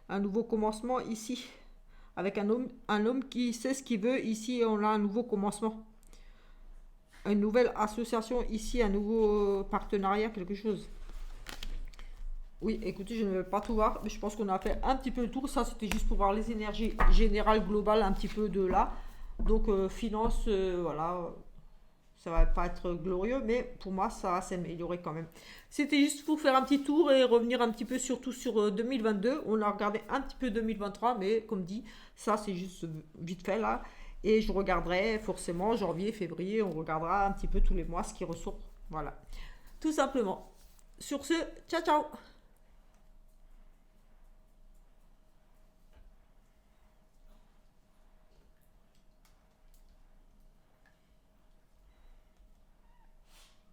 un nouveau commencement ici, avec un homme qui sait ce qu'il veut. Ici, on a un nouveau commencement. Une nouvelle association ici, un nouveau partenariat, quelque chose. Oui, écoutez, je ne vais pas tout voir, mais je pense qu'on a fait un petit peu le tour. Ça, c'était juste pour voir les énergies générales, globales, un petit peu de là. Donc, finance, voilà, ça va pas être glorieux, mais pour moi, ça va s'améliorer quand même. C'était juste pour faire un petit tour et revenir un petit peu surtout sur 2022. On a regardé un petit peu 2023, mais comme dit, ça, c'est juste vite fait là. Et je regarderai forcément janvier, février, on regardera un petit peu tous les mois ce qui ressort. Voilà, tout simplement. Sur ce, ciao ciao.